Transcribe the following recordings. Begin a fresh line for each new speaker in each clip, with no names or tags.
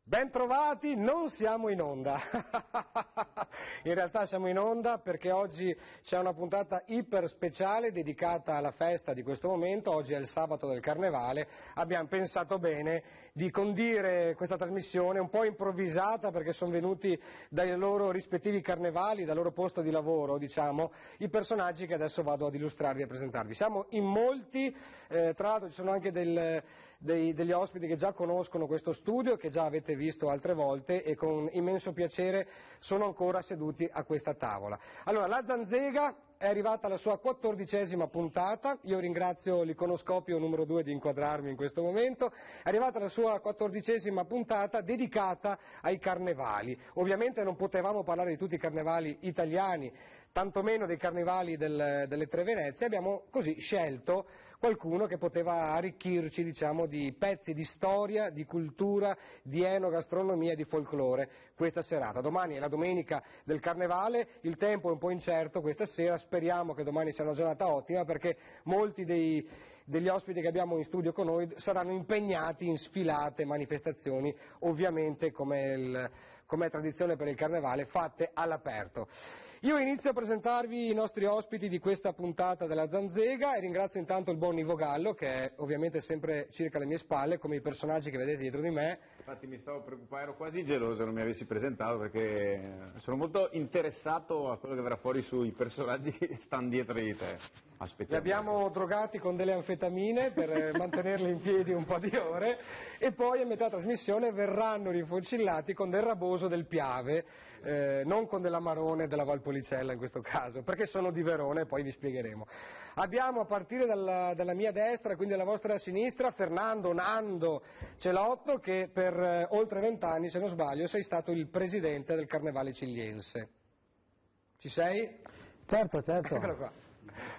Bentrovati, non siamo in onda, in realtà siamo in onda perché oggi c'è una puntata iper speciale dedicata alla festa di questo momento, oggi è il sabato del Carnevale, abbiamo pensato bene di condire questa trasmissione un po' improvvisata perché sono venuti dai loro rispettivi carnevali, dal loro posto di lavoro, diciamo, i personaggi che adesso vado ad illustrarvi e a presentarvi. Siamo in molti, tra l'altro ci sono anche degli ospiti che già conoscono questo studio, che già avete visto altre volte e con immenso piacere sono ancora seduti a questa tavola. Allora, la Zanzega è arrivata alla sua 14ª puntata, io ringrazio l'iconoscopio numero 2 di inquadrarmi in questo momento, è arrivata la sua 14ª puntata dedicata ai carnevali. Ovviamente non potevamo parlare di tutti i carnevali italiani, tantomeno dei carnevali delle Tre Venezie, abbiamo così scelto qualcuno che poteva arricchirci, diciamo, di pezzi di storia, di cultura, di enogastronomia e di folklore questa serata. Domani è la domenica del Carnevale, il tempo è un po' incerto questa sera, speriamo che domani sia una giornata ottima perché molti degli ospiti che abbiamo in studio con noi saranno impegnati in sfilate, manifestazioni, ovviamente come è tradizione per il Carnevale, fatte all'aperto. Io inizio a presentarvi i nostri ospiti di questa puntata della Zanzega e ringrazio intanto il buon Ivo Gallo, che è ovviamente sempre circa alle mie spalle, come i personaggi che vedete dietro di me.
Infatti mi stavo preoccupando, ero quasi geloso che non mi avessi presentato perché sono molto interessato a quello che verrà fuori sui personaggi che stanno dietro di te.
Li abbiamo drogati con delle anfetamine per mantenerli in piedi un po' di ore e poi a metà trasmissione verranno rifocillati con del raboso del Piave, non con dell'Amarone della Valpolicella in questo caso, perché sono di Verona e poi vi spiegheremo. Abbiamo a partire dalla mia destra, quindi alla vostra sinistra, Fernando Nando Celotto, che per oltre 20 anni, se non sbaglio, sei stato il presidente del Carnevale Cigliense. Ci sei?
Certo, certo.
Eccolo qua.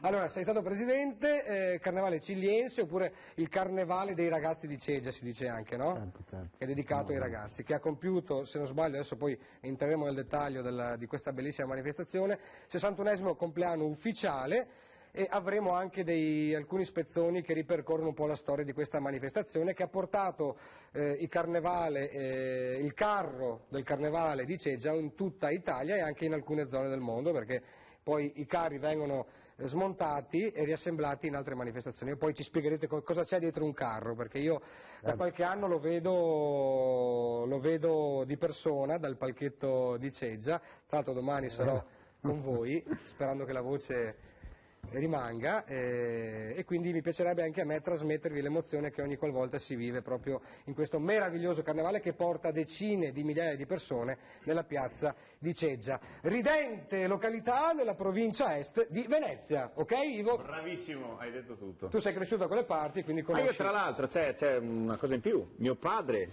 Allora, sei stato presidente, Carnevale Cigliense, oppure il Carnevale dei ragazzi di Ceggia si dice anche, no?
Certo, certo.
Che è dedicato ai ragazzi, che ha compiuto, se non sbaglio, adesso poi entreremo nel dettaglio di questa bellissima manifestazione, 61esimo compleanno ufficiale, e avremo anche alcuni spezzoni che ripercorrono un po' la storia di questa manifestazione che ha portato il carro del Carnevale di Ceggia in tutta Italia e anche in alcune zone del mondo, perché poi i carri vengono smontati e riassemblati in altre manifestazioni. E poi ci spiegherete cosa c'è dietro un carro, perché io da qualche anno lo vedo di persona dal palchetto di Ceggia, tra l'altro domani sarò con voi, sperando che la voce rimanga, e quindi mi piacerebbe anche a me trasmettervi l'emozione che ogni qualvolta si vive proprio in questo meraviglioso carnevale che porta decine di migliaia di persone nella piazza di Ceggia, ridente località nella provincia est di Venezia, ok Ivo?
Bravissimo, hai detto tutto.
Tu sei cresciuto da quelle parti, quindi conosci.
Io tra l'altro c'è una cosa in più, mio padre,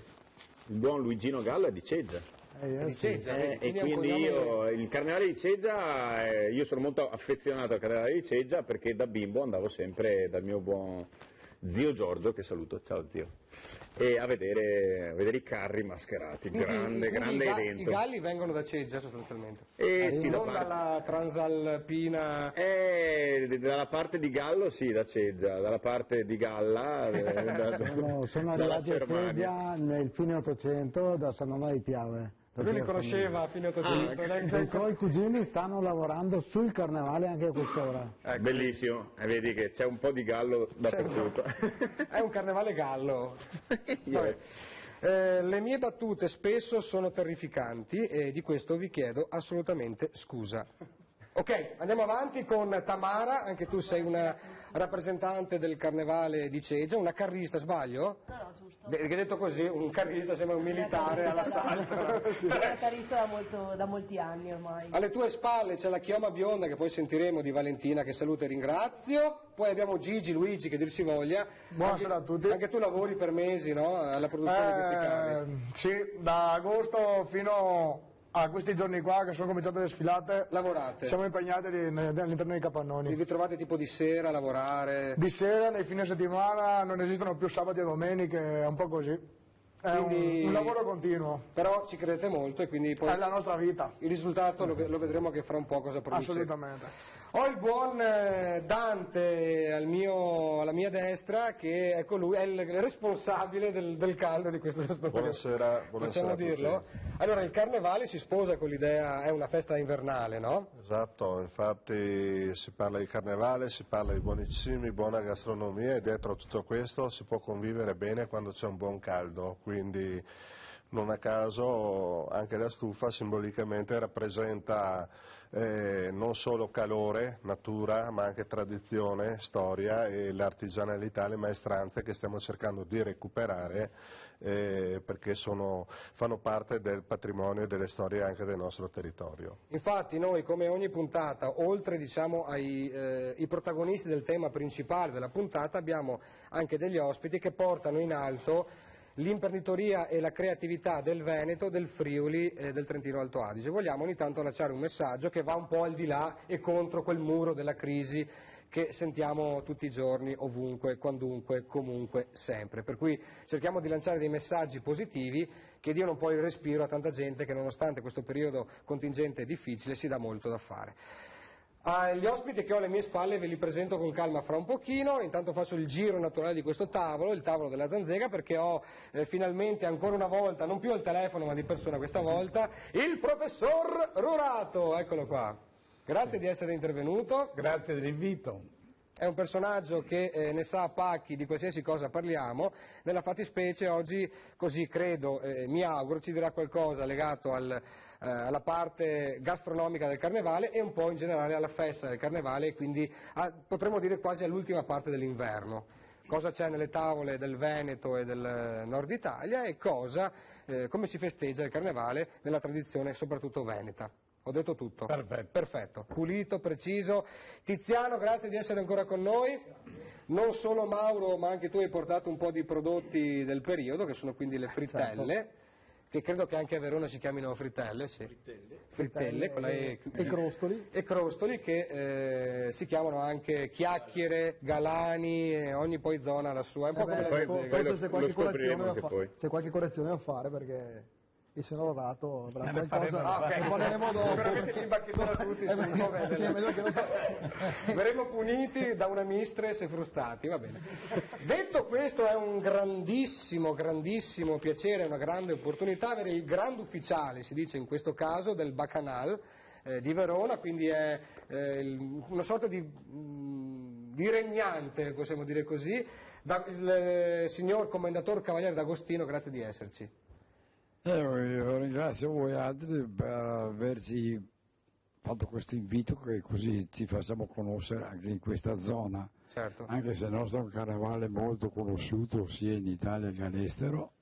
il buon Luigino Gallo, è di Ceggia.
Di Ceggia,
e quindi io, il Carnevale di Ceggia, io sono molto affezionato al Carnevale di Ceggia perché da bimbo andavo sempre dal mio buon zio Giorgio, che saluto, ciao zio, e a vedere i carri mascherati, grande evento.
I galli vengono da Ceggia sostanzialmente,
sì,
non dalla Transalpina.
Dalla parte di Gallo sì, da Ceggia, dalla parte di Galla
sono arrivati a Ceggia nel fine 800 da San Nonno di Piave.
Lui li conosceva a fine 800.
I tuoi cugini stanno lavorando sul Carnevale anche a quest'ora.
Ecco. Bellissimo, e vedi che c'è un po' di gallo dappertutto.
È un carnevale gallo. Le mie battute spesso sono terrificanti e di questo vi chiedo assolutamente scusa. Ok, andiamo avanti con Tamara, anche tu sei una rappresentante del Carnevale di Ceggia, una carrista, sbaglio?
No, giusto.
Che detto così, un carrista sembra un militare all'assalto.
Sono una carista da molti anni ormai.
Alle tue spalle c'è la chioma bionda che poi sentiremo di Valentina, che saluto e ringrazio, poi abbiamo Luigi, che dir si voglia.
Buonasera a tutti.
Anche tu lavori per mesi, no? Alla produzione di questi carri.
Sì, da agosto fino a questi giorni qua che sono cominciate le sfilate.
Lavorate?
Siamo impegnati all'interno dei capannoni.
Vi trovate tipo di sera a lavorare?
Di sera, nei fine settimana, non esistono più sabati e domeniche, è un po' così. È un lavoro continuo.
Però ci credete molto e quindi poi
è la nostra vita.
Il risultato lo vedremo che fra un po' cosa produce.
Assolutamente.
Ho il buon Dante alla alla mia destra, che ecco lui, è il responsabile del caldo di questo periodo.
Buonasera
Possiamo
a tutti.
dirlo? Allora, il carnevale si sposa con l'idea, è una festa invernale, no?
Esatto, infatti si parla di carnevale, si parla di buoni cibi, buona gastronomia e dietro a tutto questo si può convivere bene quando c'è un buon caldo, quindi non a caso anche la stufa simbolicamente rappresenta non solo calore, natura, ma anche tradizione, storia e l'artigianalità, le maestranze che stiamo cercando di recuperare perché fanno parte del patrimonio e delle storie anche del nostro territorio.
Infatti noi, come ogni puntata, oltre diciamo ai protagonisti del tema principale della puntata, abbiamo anche degli ospiti che portano in alto l'imprenditoria e la creatività del Veneto, del Friuli e del Trentino Alto Adige. Vogliamo ogni tanto lanciare un messaggio che va un po' al di là e contro quel muro della crisi che sentiamo tutti i giorni, ovunque, quandunque, comunque, sempre. Per cui cerchiamo di lanciare dei messaggi positivi che diano un po' il respiro a tanta gente che nonostante questo periodo contingente difficile si dà molto da fare. Gli ospiti che ho alle mie spalle ve li presento con calma fra un pochino, intanto faccio il giro naturale di questo tavolo, il tavolo della Zanzega, perché ho finalmente ancora una volta, non più al telefono ma di persona questa volta, il professor Rurato, eccolo qua. Grazie di essere intervenuto.
Grazie dell'invito.
È un personaggio che ne sa a pacchi di qualsiasi cosa parliamo, nella fattispecie oggi, così credo, mi auguro, ci dirà qualcosa legato alla parte gastronomica del Carnevale e un po' in generale alla festa del Carnevale e quindi potremmo dire quasi all'ultima parte dell'inverno. Cosa c'è nelle tavole del Veneto e del Nord Italia e come si festeggia il Carnevale nella tradizione soprattutto veneta. Ho detto tutto? Perfetto. Pulito, preciso. Tiziano, grazie di essere ancora con noi. Non solo Mauro, ma anche tu hai portato un po' di prodotti del periodo, che sono quindi le frittelle, certo. Che credo che anche a Verona si chiamino frittelle, sì. Frittelle
e crostoli.
E crostoli che si chiamano anche chiacchiere, galani, ogni poi zona la sua. È un po' come
c'è qualche correzione da fare perché... E se no Rurato avrà qualcosa,
ne parleremo dopo. Sicuramente ci bacchetterà tutti. Verremo puniti da una mistress e frustati, va bene. Detto questo, è un grandissimo piacere, una grande opportunità avere il grande ufficiale, si dice in questo caso, del Bacchanal di Verona, quindi è una sorta di regnante, possiamo dire così, il signor Commendator Cavaliere D'Agostino, grazie di esserci.
Io ringrazio voi altri per averci fatto questo invito che così ci facciamo conoscere anche in questa zona,
certo.
Anche se il nostro carnevale è molto conosciuto sia in Italia che all'estero,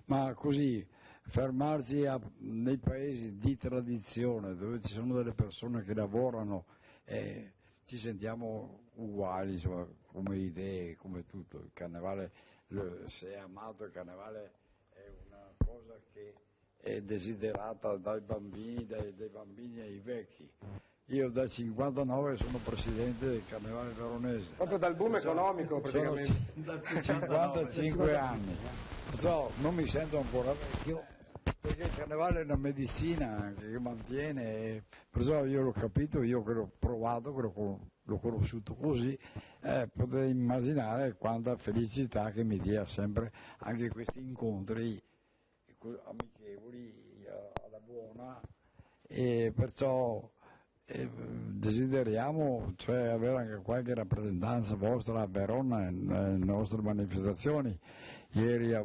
ma così fermarci nei paesi di tradizione dove ci sono delle persone che lavorano e ci sentiamo uguali, insomma, come idee, come tutto. Il carnevale, se è amato il carnevale è una cosa che è desiderata dai bambini, dai bambini ai vecchi. Io dal 59 sono presidente del Carnevale Veronese.
Proprio dal boom economico praticamente.
Sono 55 anni, perciò non mi sento ancora vecchio, perché il Carnevale è una medicina che mantiene, perciò io l'ho capito, io che l'ho provato, che l'ho conosciuto così, potete immaginare quanta felicità che mi dia sempre anche questi incontri amichevoli alla buona, e perciò desideriamo cioè avere anche qualche rappresentanza vostra a Verona nelle nostre manifestazioni. Ieri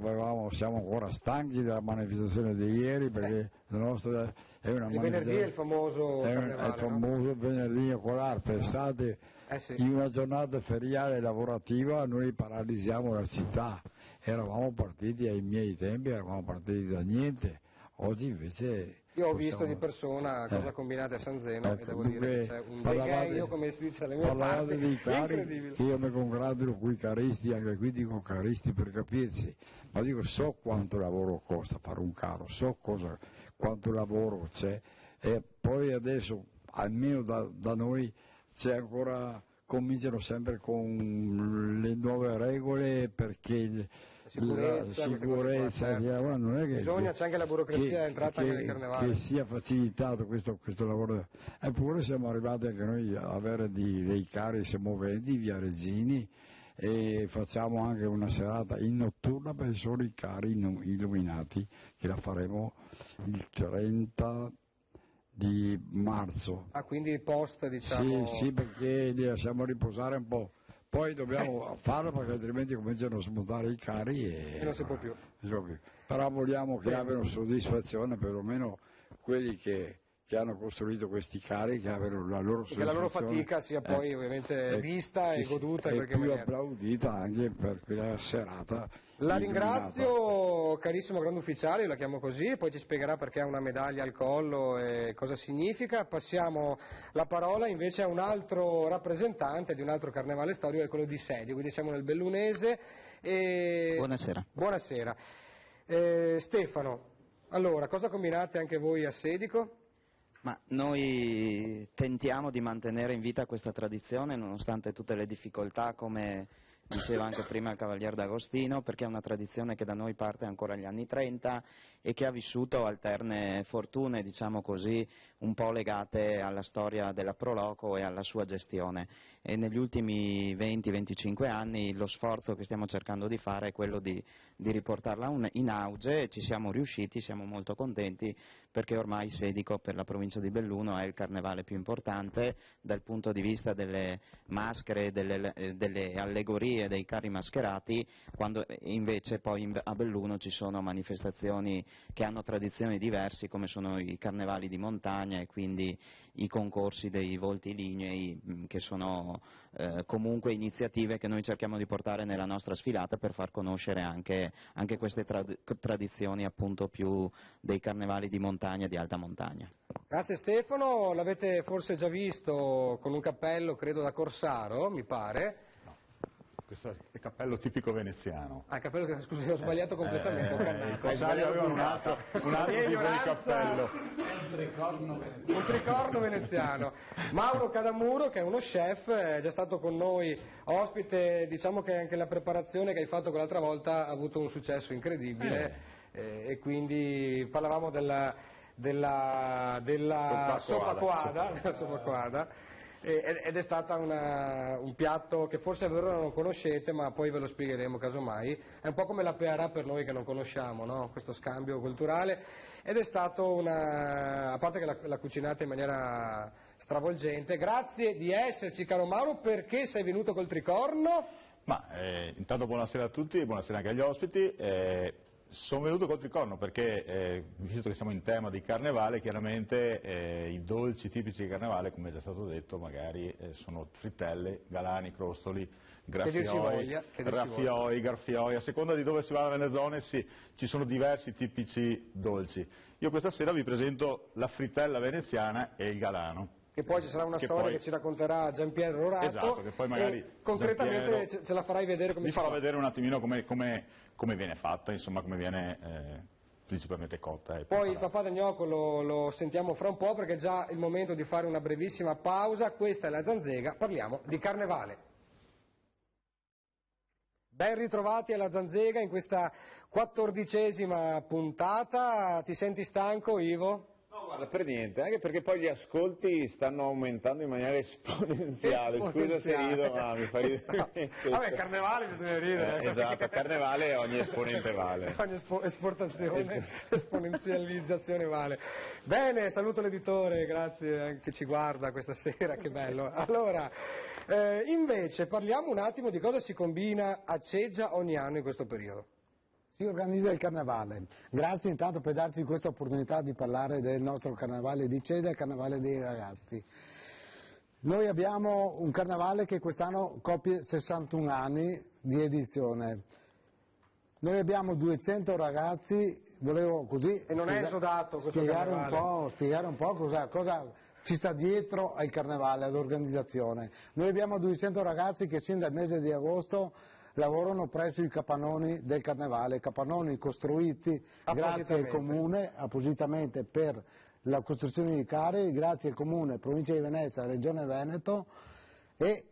siamo ancora stanchi della manifestazione di ieri perché la nostra è una
il venerdì è il famoso carnevale,
è il famoso venerdì ocolare. Pensate,
sì.
In una giornata feriale lavorativa noi paralizziamo la città. Eravamo partiti ai miei tempi, eravamo partiti da niente, oggi invece...
Io ho visto di persona cosa combinate a San Zeno e devo dire che c'è un degno, come si dice alle mie parti,
dei cari,
incredibile.
Che io mi congratulo con i caristi, anche qui dico caristi per capirsi, ma dico so quanto lavoro costa fare un carro, so quanto lavoro c'è, e poi adesso almeno da noi c'è ancora, cominciano sempre con le nuove regole perché...
La sicurezza,
non è che
bisogna, c'è anche la burocrazia entrata anche nel carnevale.
Che sia facilitato questo lavoro. Eppure siamo arrivati anche noi a avere dei carri semoventi, via Regini, e facciamo anche una serata in notturna per solo i carri illuminati, che la faremo il 30 di marzo.
Ah, quindi post, diciamo...
Sì, perché li lasciamo riposare un po'. Poi dobbiamo farlo perché altrimenti cominciano a smontare i carri e
non si può più.
Però vogliamo che abbiano soddisfazione, perlomeno quelli che hanno costruito questi carri, che abbiano la loro soddisfazione.
Che la loro fatica sia poi ovviamente vista e goduta in qualche
più
maniera.
applaudita anche per quella serata.
La ringrazio, carissimo grande ufficiale, io la chiamo così, poi ci spiegherà perché ha una medaglia al collo e cosa significa. Passiamo la parola invece a un altro rappresentante di un altro carnevale storico, che è quello di Sedi, quindi siamo nel Bellunese.
Buonasera.
Buonasera. Stefano, allora, cosa combinate anche voi a Sedico?
Ma noi tentiamo di mantenere in vita questa tradizione nonostante tutte le difficoltà, come diceva anche prima il Cavalier D'Agostino, perché è una tradizione che da noi parte ancora agli anni 30 e che ha vissuto alterne fortune, diciamo così, un po' legate alla storia della Pro Loco e alla sua gestione. E negli ultimi 20-25 anni lo sforzo che stiamo cercando di fare è quello di riportarla in auge, e ci siamo riusciti, siamo molto contenti, perché ormai Sedico per la provincia di Belluno è il carnevale più importante dal punto di vista delle maschere, delle allegorie, dei carri mascherati, quando invece poi a Belluno ci sono manifestazioni che hanno tradizioni diverse, come sono i carnevali di montagna e quindi i concorsi dei volti lignei, che sono comunque iniziative che noi cerchiamo di portare nella nostra sfilata per far conoscere anche queste tradizioni appunto più dei carnevali di montagna e di alta montagna.
Grazie Stefano, l'avete forse già visto con un cappello, credo da Corsaro, mi pare.
Questo è il cappello tipico veneziano.
Ah, il cappello, scusi, ho sbagliato completamente.
I corsari avevano un altro tipo di cappello.
Un tricorno veneziano. Mauro Cadamuro, che è uno chef, è già stato con noi ospite, diciamo che anche la preparazione che hai fatto quell'altra volta ha avuto un successo incredibile, e quindi parlavamo della soppacoada. Ed è stata un piatto che forse voi non conoscete, ma poi ve lo spiegheremo casomai. È un po' come la pearà per noi che non conosciamo, no? Questo scambio culturale, ed è stato a parte che la cucinate in maniera stravolgente. Grazie di esserci, caro Mauro. Perché sei venuto col tricorno?
Intanto buonasera a tutti e buonasera anche agli ospiti. Sono venuto col tricorno perché, visto che siamo in tema di carnevale, chiaramente i dolci tipici di carnevale, come è già stato detto, magari sono frittelle, galani, crostoli, raffioi, garfioi, a seconda di dove si va nelle zone ci sono diversi tipici dolci. Io questa sera vi presento la frittella veneziana e il galano.
Che poi ci sarà una storia che ci racconterà Giampiero Rorato.
Esatto, che poi magari
concretamente ce la farai vedere come
vi farò vedere un attimino come viene fatta, insomma, come viene principalmente cotta.
Poi il papà del gnocco lo sentiamo fra un po', perché è già il momento di fare una brevissima pausa. Questa è la Zanzega, parliamo di carnevale. Ben ritrovati alla Zanzega in questa 14ª puntata. Ti senti stanco, Ivo?
No, guarda, per niente, anche perché poi gli ascolti stanno aumentando in maniera esponenziale. Scusa se rido, ma mi fa ridere.
Vabbè, carnevale bisogna ridere.
Esatto, carnevale ogni esponente vale.
Ogni esportazione, esponenzializzazione vale. Bene, saluto l'editore, grazie che ci guarda questa sera, che bello. Allora, invece parliamo un attimo di cosa si combina a Ceggia ogni anno in questo periodo.
Si organizza il carnevale. Grazie intanto per darci questa opportunità di parlare del nostro carnevale di Ceggia, il carnevale dei ragazzi. Noi abbiamo un carnevale che quest'anno compie 61 anni di edizione. Noi abbiamo 200 ragazzi, volevo così
e non è esodato questo
spiegare un po' cosa ci sta dietro al carnevale, all'organizzazione. Noi abbiamo 200 ragazzi che sin dal mese di agosto lavorano presso i capannoni del carnevale, capannoni costruiti grazie al comune appositamente per la costruzione di carri, grazie al comune, provincia di Venezia, regione Veneto e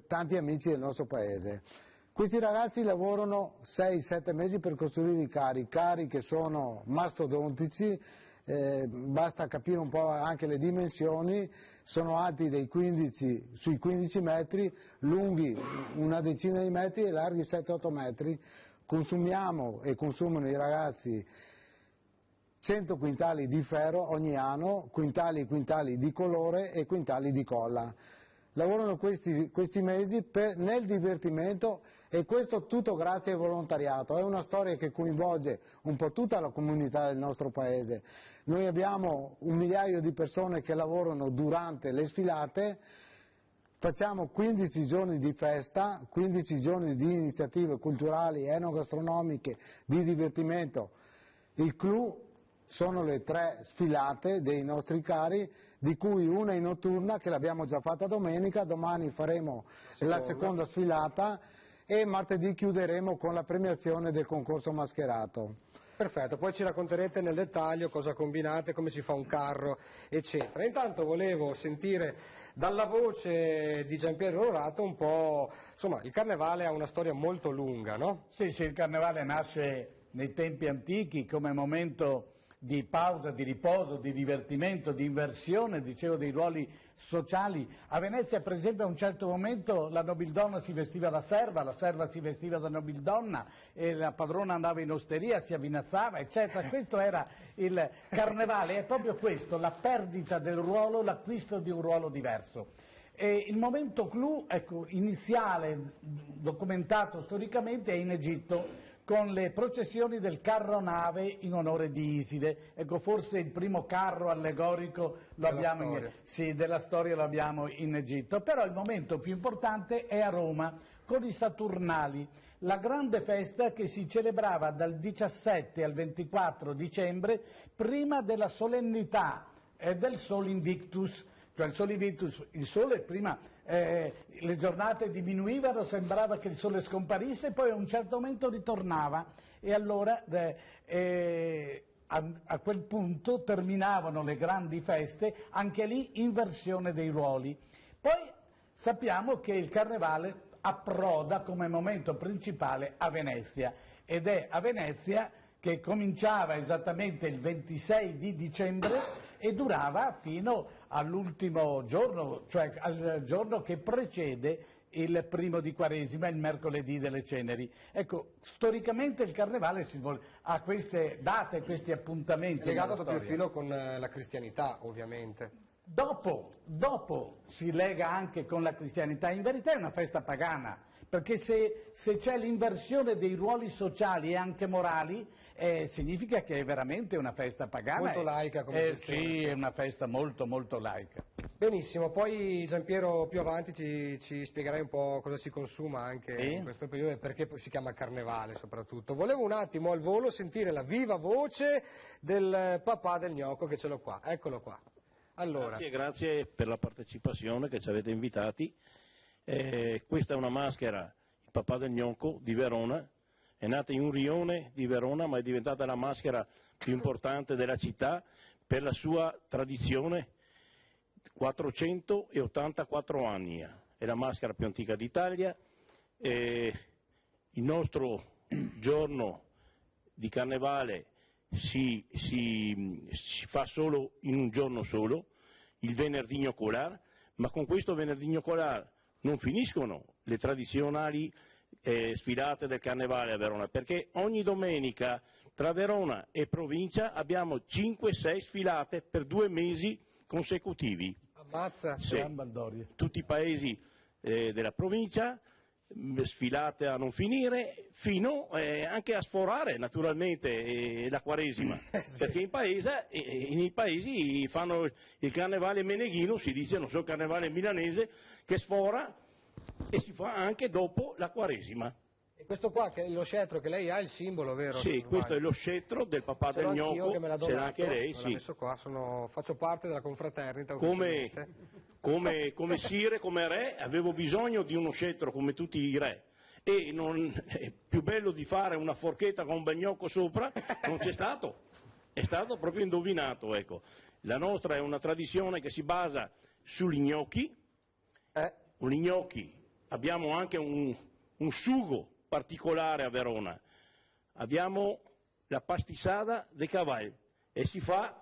tanti amici del nostro paese. Questi ragazzi lavorano 6-7 mesi per costruire i carri che sono mastodontici basta capire un po' anche le dimensioni, sono alti sui 15 metri, lunghi una decina di metri e larghi 7-8 metri. Consumiamo e consumano i ragazzi 100 quintali di ferro ogni anno, quintali e quintali di colore e quintali di colla. Lavorano questi mesi nel divertimento, e questo tutto grazie al volontariato. È una storia che coinvolge un po' tutta la comunità del nostro paese. Noi abbiamo 1 migliaio di persone che lavorano durante le sfilate, facciamo 15 giorni di festa, 15 giorni di iniziative culturali, enogastronomiche, di divertimento. Il clou sono le 3 sfilate dei nostri cari, di cui una in notturna che l'abbiamo già fatta domenica, domani faremo la seconda sfilata e martedì chiuderemo con la premiazione del concorso mascherato.
Perfetto, poi ci racconterete nel dettaglio cosa combinate, come si fa un carro, eccetera. Intanto volevo sentire dalla voce di Giampiero Onorato un po', insomma, il Carnevale ha una storia molto lunga, no?
Sì, il Carnevale nasce nei tempi antichi come momento di pausa, di riposo, di divertimento, di inversione, dicevo, dei ruoli sociali. A Venezia, per esempio, a un certo momento la nobildonna si vestiva da serva, la serva si vestiva da nobildonna e la padrona andava in osteria, si avvinazzava, eccetera. Questo era il Carnevale, è proprio questo, la perdita del ruolo, l'acquisto di un ruolo diverso. E il momento clou, ecco, iniziale, documentato storicamente, è in Egitto, con le processioni del carro nave in onore di Iside. Ecco, forse il primo carro allegorico della storia lo abbiamo in Egitto, però il momento più importante è a Roma, con i Saturnali, la grande festa che si celebrava dal 17 al 24 dicembre, prima della solennità del Sol Invictus. Cioè il sole prima, le giornate diminuivano, sembrava che il sole scomparisse, poi a un certo momento ritornava e allora a quel punto terminavano le grandi feste, anche lì inversione dei ruoli. Poi sappiamo che il Carnevale approda come momento principale a Venezia, ed è a Venezia che cominciava esattamente il 26 di dicembre e durava fino all'ultimo giorno, cioè al giorno che precede il primo di Quaresima, il mercoledì delle Ceneri. Ecco, storicamente il Carnevale ha queste date, questi appuntamenti.
È legato a doppio filo con la cristianità, ovviamente.
Dopo si lega anche con la cristianità, in verità è una festa pagana, perché se c'è l'inversione dei ruoli sociali e anche morali, significa che è veramente una festa pagana.
Molto laica come questione.
Sì, è una festa molto molto laica.
Benissimo, poi Giampiero più avanti ci spiegherai un po' cosa si consuma anche in questo periodo e perché si chiama Carnevale soprattutto. Volevo un attimo al volo sentire la viva voce del papà del gnocco, che ce l'ho qua, eccolo qua. Allora.
Grazie per la partecipazione, che ci avete invitati. Questa è una maschera, il papà del gnocco di Verona, è nata in un rione di Verona ma è diventata la maschera più importante della città per la sua tradizione, 484 anni, è la maschera più antica d'Italia. Il nostro giorno di Carnevale si fa solo in un giorno solo, il venerdì gnoccolar, ma con questo venerdì gnoccolar non finiscono le tradizionali sfilate del Carnevale a Verona, perché ogni domenica tra Verona e provincia abbiamo 5-6 sfilate per 2 mesi consecutivi.
Ammazza,
sì. Tutti i paesi della provincia, sfilate a non finire, fino anche a sforare naturalmente la Quaresima, sì. Perché nei paesi fanno il Carnevale meneghino, si dice, non so, il Carnevale milanese, che sfora e si fa anche dopo la Quaresima.
E questo qua, che è lo scettro che lei ha, il simbolo, vero?
Sì, questo è lo scettro del papà del gnocco, ce l'ha anche lei, sì.
Messo qua, faccio parte della confraternita.
Come sire, come re, avevo bisogno di uno scettro come tutti i re. E non è più bello di fare una forchetta con un bel gnocco sopra, non c'è stato, è stato proprio indovinato, ecco. La nostra è una tradizione che si basa sugli gnocchi, abbiamo anche un sugo particolare a Verona, abbiamo la pastissada de cavallo e si fa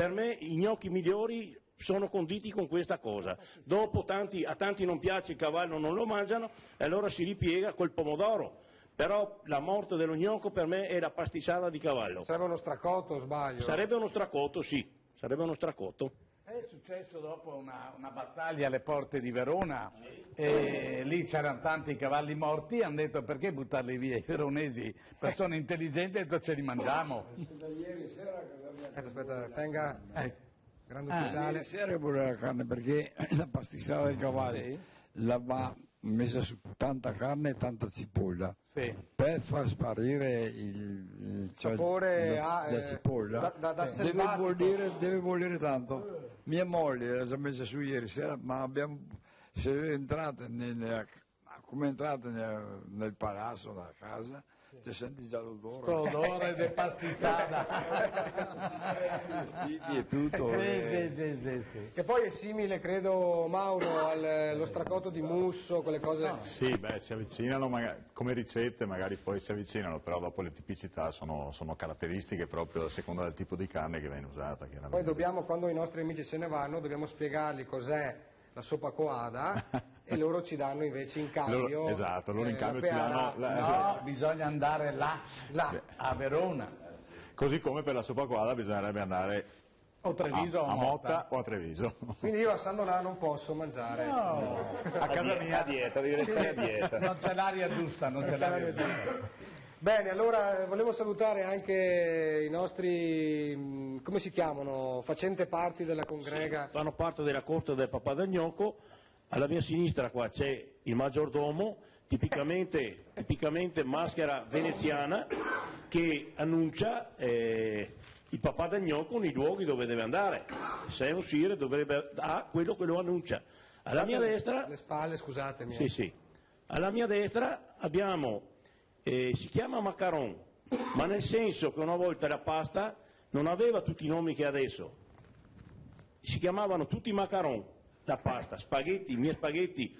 per me i gnocchi migliori sono conditi con questa cosa. Dopo a tanti non piace, il cavallo non lo mangiano, e allora si ripiega col pomodoro. Però la morte dello gnocco per me è la pasticciata di cavallo.
Sarebbe uno stracotto, o sbaglio?
Sarebbe uno stracotto, sì, sarebbe uno stracotto.
È successo dopo una battaglia alle porte di Verona, e lì c'erano tanti cavalli morti, hanno detto perché buttarli via, i veronesi, persone intelligenti, hanno detto ce li mangiamo.
Aspetta, tenga, grande ufficiale.
Ieri sera voleva la carne perché la pasticciata del cavallo la va messa su tanta carne e tanta cipolla per far sparire il
sapore
della cipolla.
Da
deve bollire tanto. Mia moglie l'ha già messa su ieri sera, ma se entrate come entrate nel palazzo, nella casa, ti senti già l'odore.
L'odore del pastizzata.
Vestiti e tutto.
Sì.
Che poi è simile, credo, Mauro, allo stracotto di musso, quelle cose.
Sì, si avvicinano, come ricette magari poi si avvicinano, però dopo le tipicità sono caratteristiche proprio a seconda del tipo di carne che viene usata.
Poi quando i nostri amici se ne vanno, dobbiamo spiegargli cos'è la soppa coada e loro ci danno invece in cambio
loro in cambio ci danno
no, bisogna andare là a Verona,
così come per la soppa coada bisognerebbe andare
o Treviso
a Motta o a Treviso.
Quindi io a San Donà non posso mangiare
a casa mia
a dieta, devi restare a dieta,
non c'è l'aria giusta,
Bene, allora volevo salutare anche i nostri, come si chiamano, facente parte della congrega.
Sì, fanno parte della corte del papà del gnocco. Alla mia sinistra qua c'è il maggiordomo, tipicamente maschera veneziana, che annuncia il papà del gnocco nei luoghi dove deve andare. Se è un sire dovrebbe quello che lo annuncia. Alla mia destra...
Le spalle, scusatemi.
Sì. Alla mia destra abbiamo... si chiama macaron, ma nel senso che una volta la pasta non aveva tutti i nomi che ha adesso, si chiamavano tutti macaron, la pasta, spaghetti, mie spaghetti,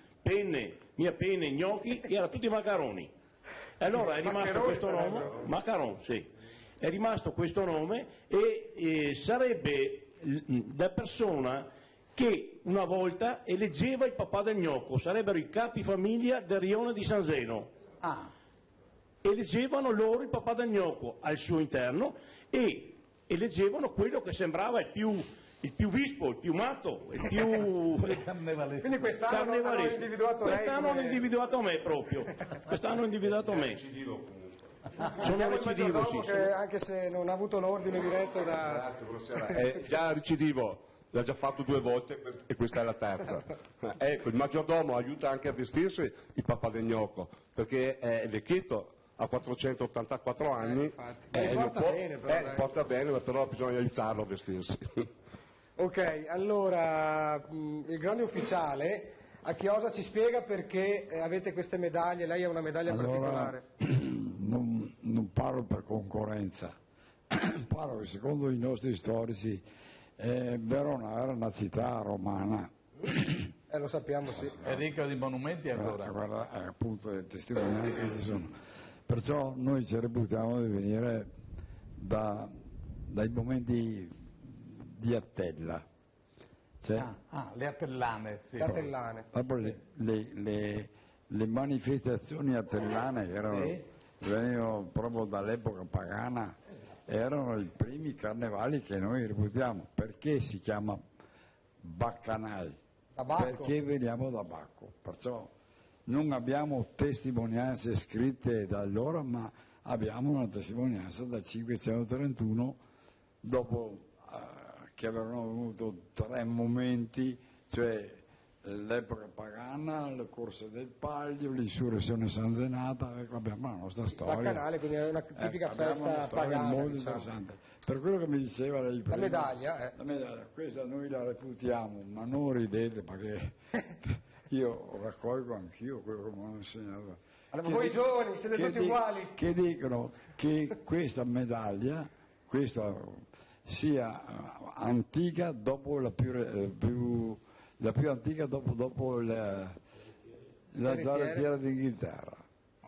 mia penne, gnocchi, era tutti macaroni. E allora è rimasto questo nome, macaron, sì, è rimasto questo nome e sarebbe la persona che una volta eleggeva il papà del gnocco, sarebbero i capifamiglia del rione di San Zeno. Eleggevano loro il papà del gnocco al suo interno e eleggevano quello che sembrava il più vispo, il più matto, il più
Quindi quest'anno hanno individuato lei.
Quest'anno hanno individuato me proprio. Quest'anno hanno individuato me. Sono recidivo, sì.
Che anche se non ha avuto l'ordine diretto da...
È già recidivo, l'ha già fatto 2 volte e questa è la terza. Ecco, il maggiordomo aiuta anche a vestirsi il papà del gnocco, perché è vecchietto, ha 484 anni, porta bene, però bisogna aiutarlo a vestirsi.
Ok, allora il grande ufficiale a Chiosa ci spiega perché avete queste medaglie, lei ha una medaglia particolare.
Non parlo per concorrenza, parlo che secondo i nostri storici Verona era una città romana.
Lo sappiamo, sì.
È ricca di monumenti ancora.
Guarda, appunto le testimonianze che ci sono. Perciò noi ci reputiamo di venire dai momenti di Attella. Cioè,
le attellane, sì.
Le attellane.
Le manifestazioni attellane venivano proprio dall'epoca pagana, erano i primi carnevali che noi reputiamo. Perché si chiama Baccanal? Perché veniamo da Bacco. Perciò non abbiamo testimonianze scritte da allora, ma abbiamo una testimonianza dal 531, dopo che avevano avuto 3 momenti, cioè l'epoca pagana, le corse del Palio, l'insurrezione sanzenata, ecco, abbiamo la nostra storia.
Baccanale, quindi è una tipica festa pagana.
Molto interessante. Per quello che mi diceva lei prima,
la medaglia,
questa noi la reputiamo, ma non ridete perché io raccolgo anch'io quello che mi hanno insegnato.
Allora, voi giovani siete tutti uguali.
Che dicono che questa medaglia, sia antica dopo la più antica dopo la zarettiera d'Inghilterra.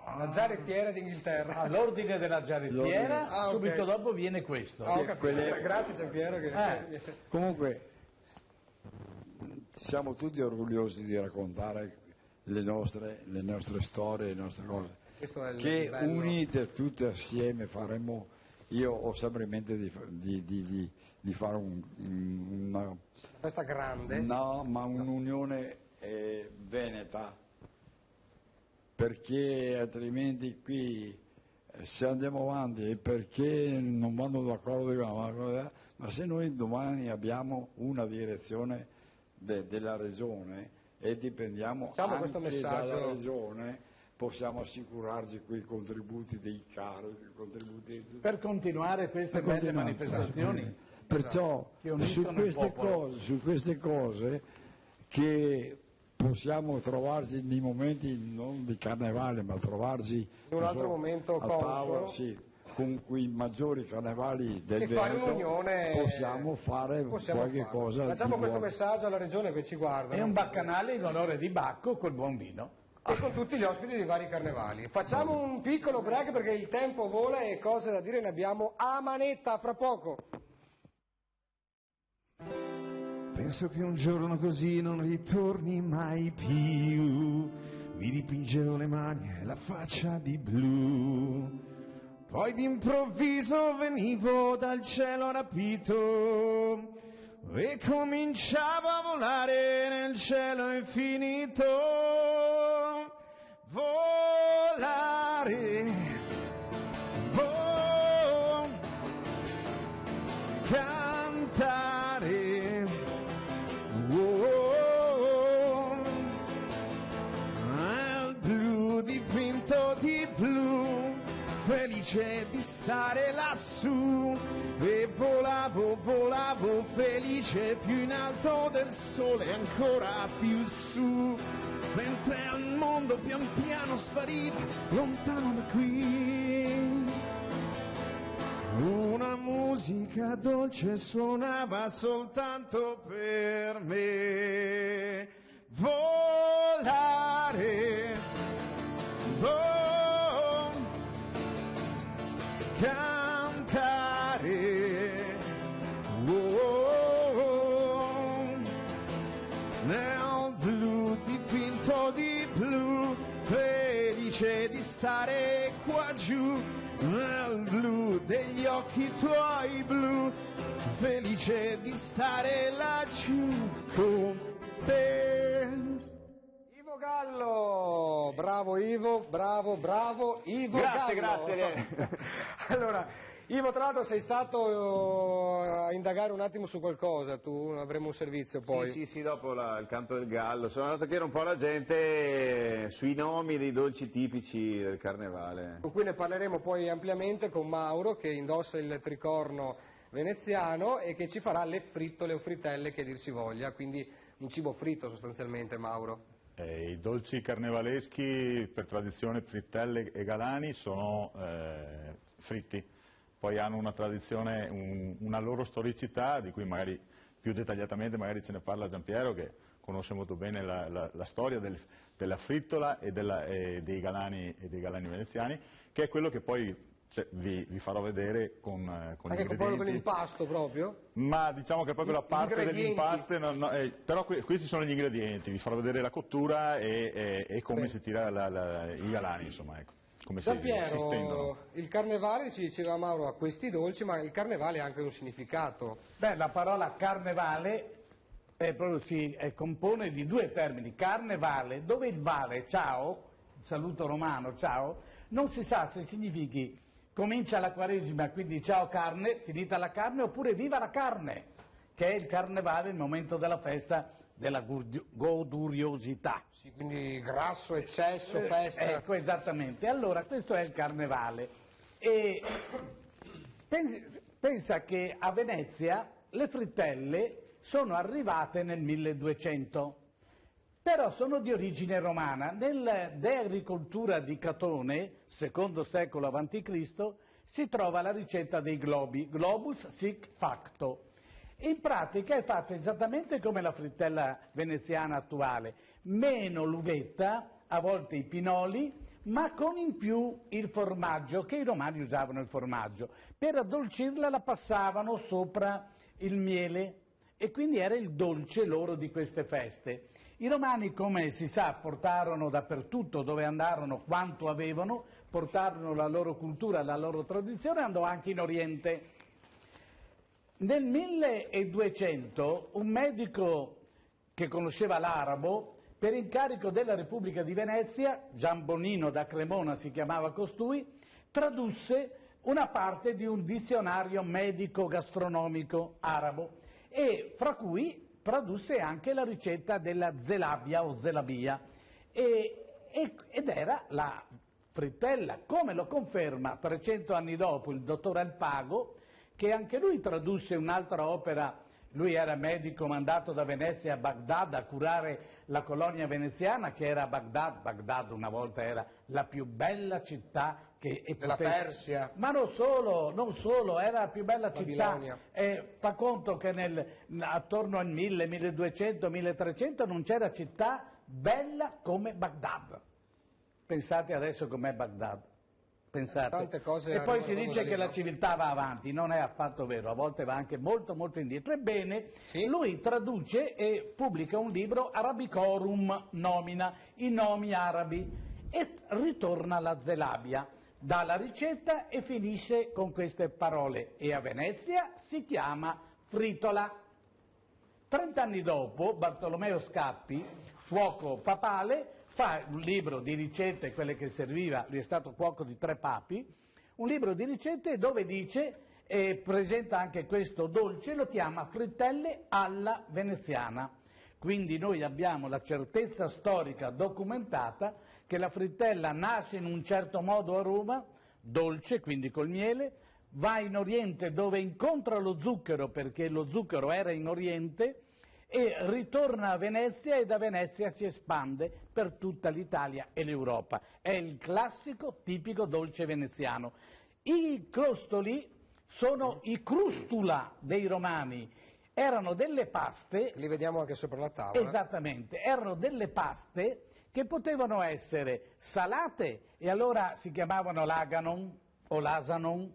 La giarrettiera d'Inghilterra.
All'ordine della giarrettiera,
Ah, ok.
subito dopo viene questo.
Ho capito. Grazie Giampiero.
Comunque, siamo tutti orgogliosi di raccontare le nostre storie, le nostre cose,
Questo è il
che
bello.
unite tutte assieme faremo. Io ho sempre in mente di fare una
Festa grande.
No, ma un'unione veneta, perché altrimenti qui se andiamo avanti è perché non vanno d'accordo, ma se noi domani abbiamo una direzione della regione e dipendiamo
Facciamo questo
anche
messaggio.
dalla regione, possiamo assicurarci quei contributi dei carri,
Per continuare queste belle manifestazioni.
Perciò
che uniscono il popolo.
su queste cose che possiamo trovarci nei momenti non di carnevale, ma trovarci
In un altro momento
a
consono.
tavola, sì, con quei maggiori carnevali del
E fare
Veneto
un'unione.
possiamo fare qualche
farlo.
cosa.
Facciamo
di
questo
buono.
messaggio alla regione che ci guarda.
E un baccanale in onore di Bacco col buon vino.
E con tutti gli ospiti dei vari carnevali. Facciamo un piccolo break perché il tempo vola e cose da dire ne abbiamo a manetta fra poco.
Penso che un giorno così non ritorni mai più. Mi dipingevo le mani e la faccia di blu. Poi d'improvviso venivo dal cielo rapito e cominciavo a volare nel cielo infinito. Volare, cantare, al blu dipinto di blu, felice di stare lassù, e volavo, volavo felice più in alto del sole, ancora più su, mentre al mondo pian piano spariva lontano da qui. Una musica dolce suonava soltanto per me. Volare, cantare, nel blu dipinto di blu, felice di stare qua giù, nel blu degli occhi tuoi blu, felice di stare laggiù con te.
Ivo Gallo, bravo Ivo, bravo Ivo
Grazie,
Gallo.
grazie.
Allora, Ivo, tra l'altro sei stato a indagare un attimo su qualcosa, tu avremo un servizio poi.
Sì, dopo il canto del gallo. Sono andato a chiedere un po' alla gente sui nomi dei dolci tipici del carnevale.
Con cui ne parleremo poi ampiamente con Mauro che indossa il tricorno veneziano e che ci farà le frittole o frittelle che dir si voglia, quindi un cibo fritto sostanzialmente, Mauro.
I dolci carnevaleschi per tradizione frittelle e galani sono fritti, poi hanno una tradizione, una loro storicità di cui magari più dettagliatamente magari ce ne parla Giampiero che conosce molto bene la storia della frittola e dei galani veneziani, che è quello che poi vi farò vedere con gli ingredienti.
Anche con l'impasto proprio?
Ma diciamo che è proprio la parte dell'impasto, però questi sono gli ingredienti, vi farò vedere la cottura e come si tira i galani, insomma, ecco, come si stendono.
Giampiero, il carnevale, ci diceva Mauro, ha questi dolci, ma il carnevale ha anche un significato.
Beh, la parola carnevale si compone di due termini, carnevale, dove il vale, ciao, il saluto romano, ciao, non si sa se significhi comincia la Quaresima, quindi ciao carne, finita la carne, oppure viva la carne, che è il carnevale, il momento della festa della goduriosità.
Sì, quindi grasso, eccesso, festa.
Ecco, esattamente. Allora, questo è il carnevale. E pensa che a Venezia le frittelle sono arrivate nel 1200. Però sono di origine romana. Nel De Agricoltura di Catone, secondo secolo a.C., si trova la ricetta dei globi, globus sic facto. In pratica è fatto esattamente come la frittella veneziana attuale, meno l'uvetta, a volte i pinoli, ma con in più il formaggio, che i romani usavano il formaggio. Per addolcirla la passavano sopra il miele e quindi era il dolce loro di queste feste. I romani, come si sa, portarono dappertutto dove andarono quanto avevano, portarono la loro cultura, la loro tradizione, andò anche in Oriente. Nel 1200 un medico che conosceva l'arabo, per incarico della Repubblica di Venezia, Giambonino da Cremona si chiamava costui, tradusse una parte di un dizionario medico-gastronomico arabo e fra cui tradusse anche la ricetta della zelabia o zelabia ed era la frittella, come lo conferma 300 anni dopo il dottor Alpago, che anche lui tradusse un'altra opera. Lui era medico mandato da Venezia a Baghdad a curare la colonia veneziana che era Baghdad. Baghdad una volta era la più bella città
della Persia.
Ma non solo, era la più bella città. Fa conto che attorno al 1000, 1200, 1300 non c'era città bella come Baghdad. Pensate adesso com'è Baghdad. Pensate. E poi si dice che la civiltà va avanti, non è affatto vero, a volte va anche molto molto indietro. Ebbene, lui traduce e pubblica un libro, Arabicorum nomina, i nomi arabi, e ritorna alla zelabia, dà la ricetta e finisce con queste parole, e a Venezia si chiama fritola. 30 anni dopo, Bartolomeo Scappi, cuoco papale, fa un libro di ricette, quelle che serviva, lui è stato cuoco di 3 papi, un libro di ricette dove dice, e presenta anche questo dolce, lo chiama frittelle alla veneziana. Quindi noi abbiamo la certezza storica documentata che la frittella nasce in un certo modo a Roma, dolce, quindi col miele, va in Oriente dove incontra lo zucchero, perché lo zucchero era in Oriente, e ritorna a Venezia e da Venezia si espande per tutta l'Italia e l'Europa. È il classico tipico dolce veneziano. I crostoli sono i crustula dei romani, erano delle paste...
Li vediamo anche sopra la tavola.
Esattamente, erano delle paste che potevano essere salate e allora si chiamavano laganon o lasanon,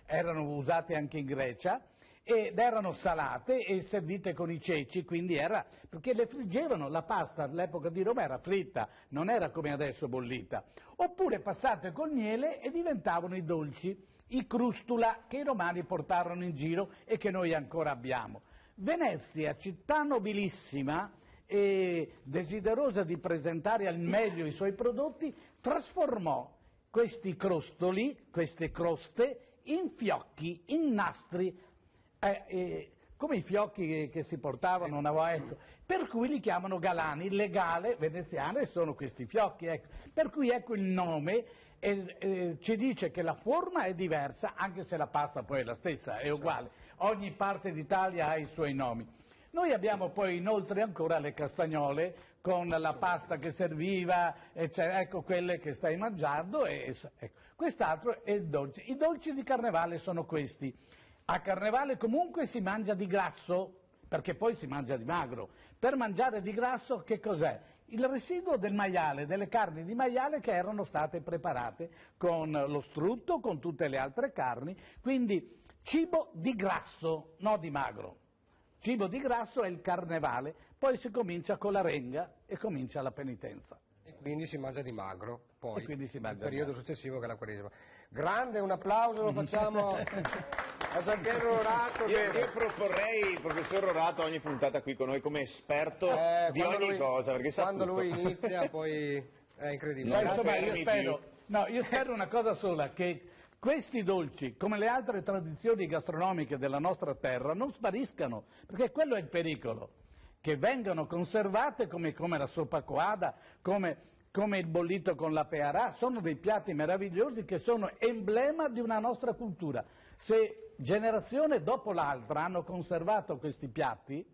erano usate anche in Grecia, ed erano salate e servite con i ceci, quindi perché le friggevano, la pasta all'epoca di Roma era fritta, non era come adesso bollita, oppure passate col miele e diventavano i dolci, i crustula che i romani portarono in giro e che noi ancora abbiamo. Venezia, città nobilissima e desiderosa di presentare al meglio i suoi prodotti, trasformò questi crostoli, queste croste, in fiocchi, in nastri, come i fiocchi che si portavano una volta, per cui li chiamano galani, legale veneziano, e sono questi fiocchi, ecco. Per cui ecco il nome, ci dice che la forma è diversa, anche se la pasta poi è la stessa, è uguale, ogni parte d'Italia ha i suoi nomi. Noi abbiamo poi inoltre ancora le castagnole con la pasta che serviva, ecco quelle che stai mangiando, ecco. Quest'altro è il dolce. I dolci di Carnevale sono questi. A Carnevale comunque si mangia di grasso, perché poi si mangia di magro. Per mangiare di grasso che cos'è? Il residuo del maiale, delle carni di maiale che erano state preparate con lo strutto, con tutte le altre carni, quindi cibo di grasso, no di magro. Cibo di grasso è il Carnevale, poi si comincia con la renga e comincia la penitenza.
E quindi si mangia di magro, poi
il
periodo successivo che è la Quaresima. Grande, un applauso lo facciamo a Gianpiero Rorato.
Io proporrei il professor Rorato ogni puntata qui con noi come esperto di ogni cosa, perché sa
quando
tutto.
lui inizia poi è incredibile.
Insomma, io spero una cosa sola, che questi dolci, come le altre tradizioni gastronomiche della nostra terra, non spariscano, perché quello è il pericolo, che vengano conservate come la soppa coada, come il bollito con la pearà, sono dei piatti meravigliosi che sono emblema di una nostra cultura. Se generazione dopo l'altra hanno conservato questi piatti,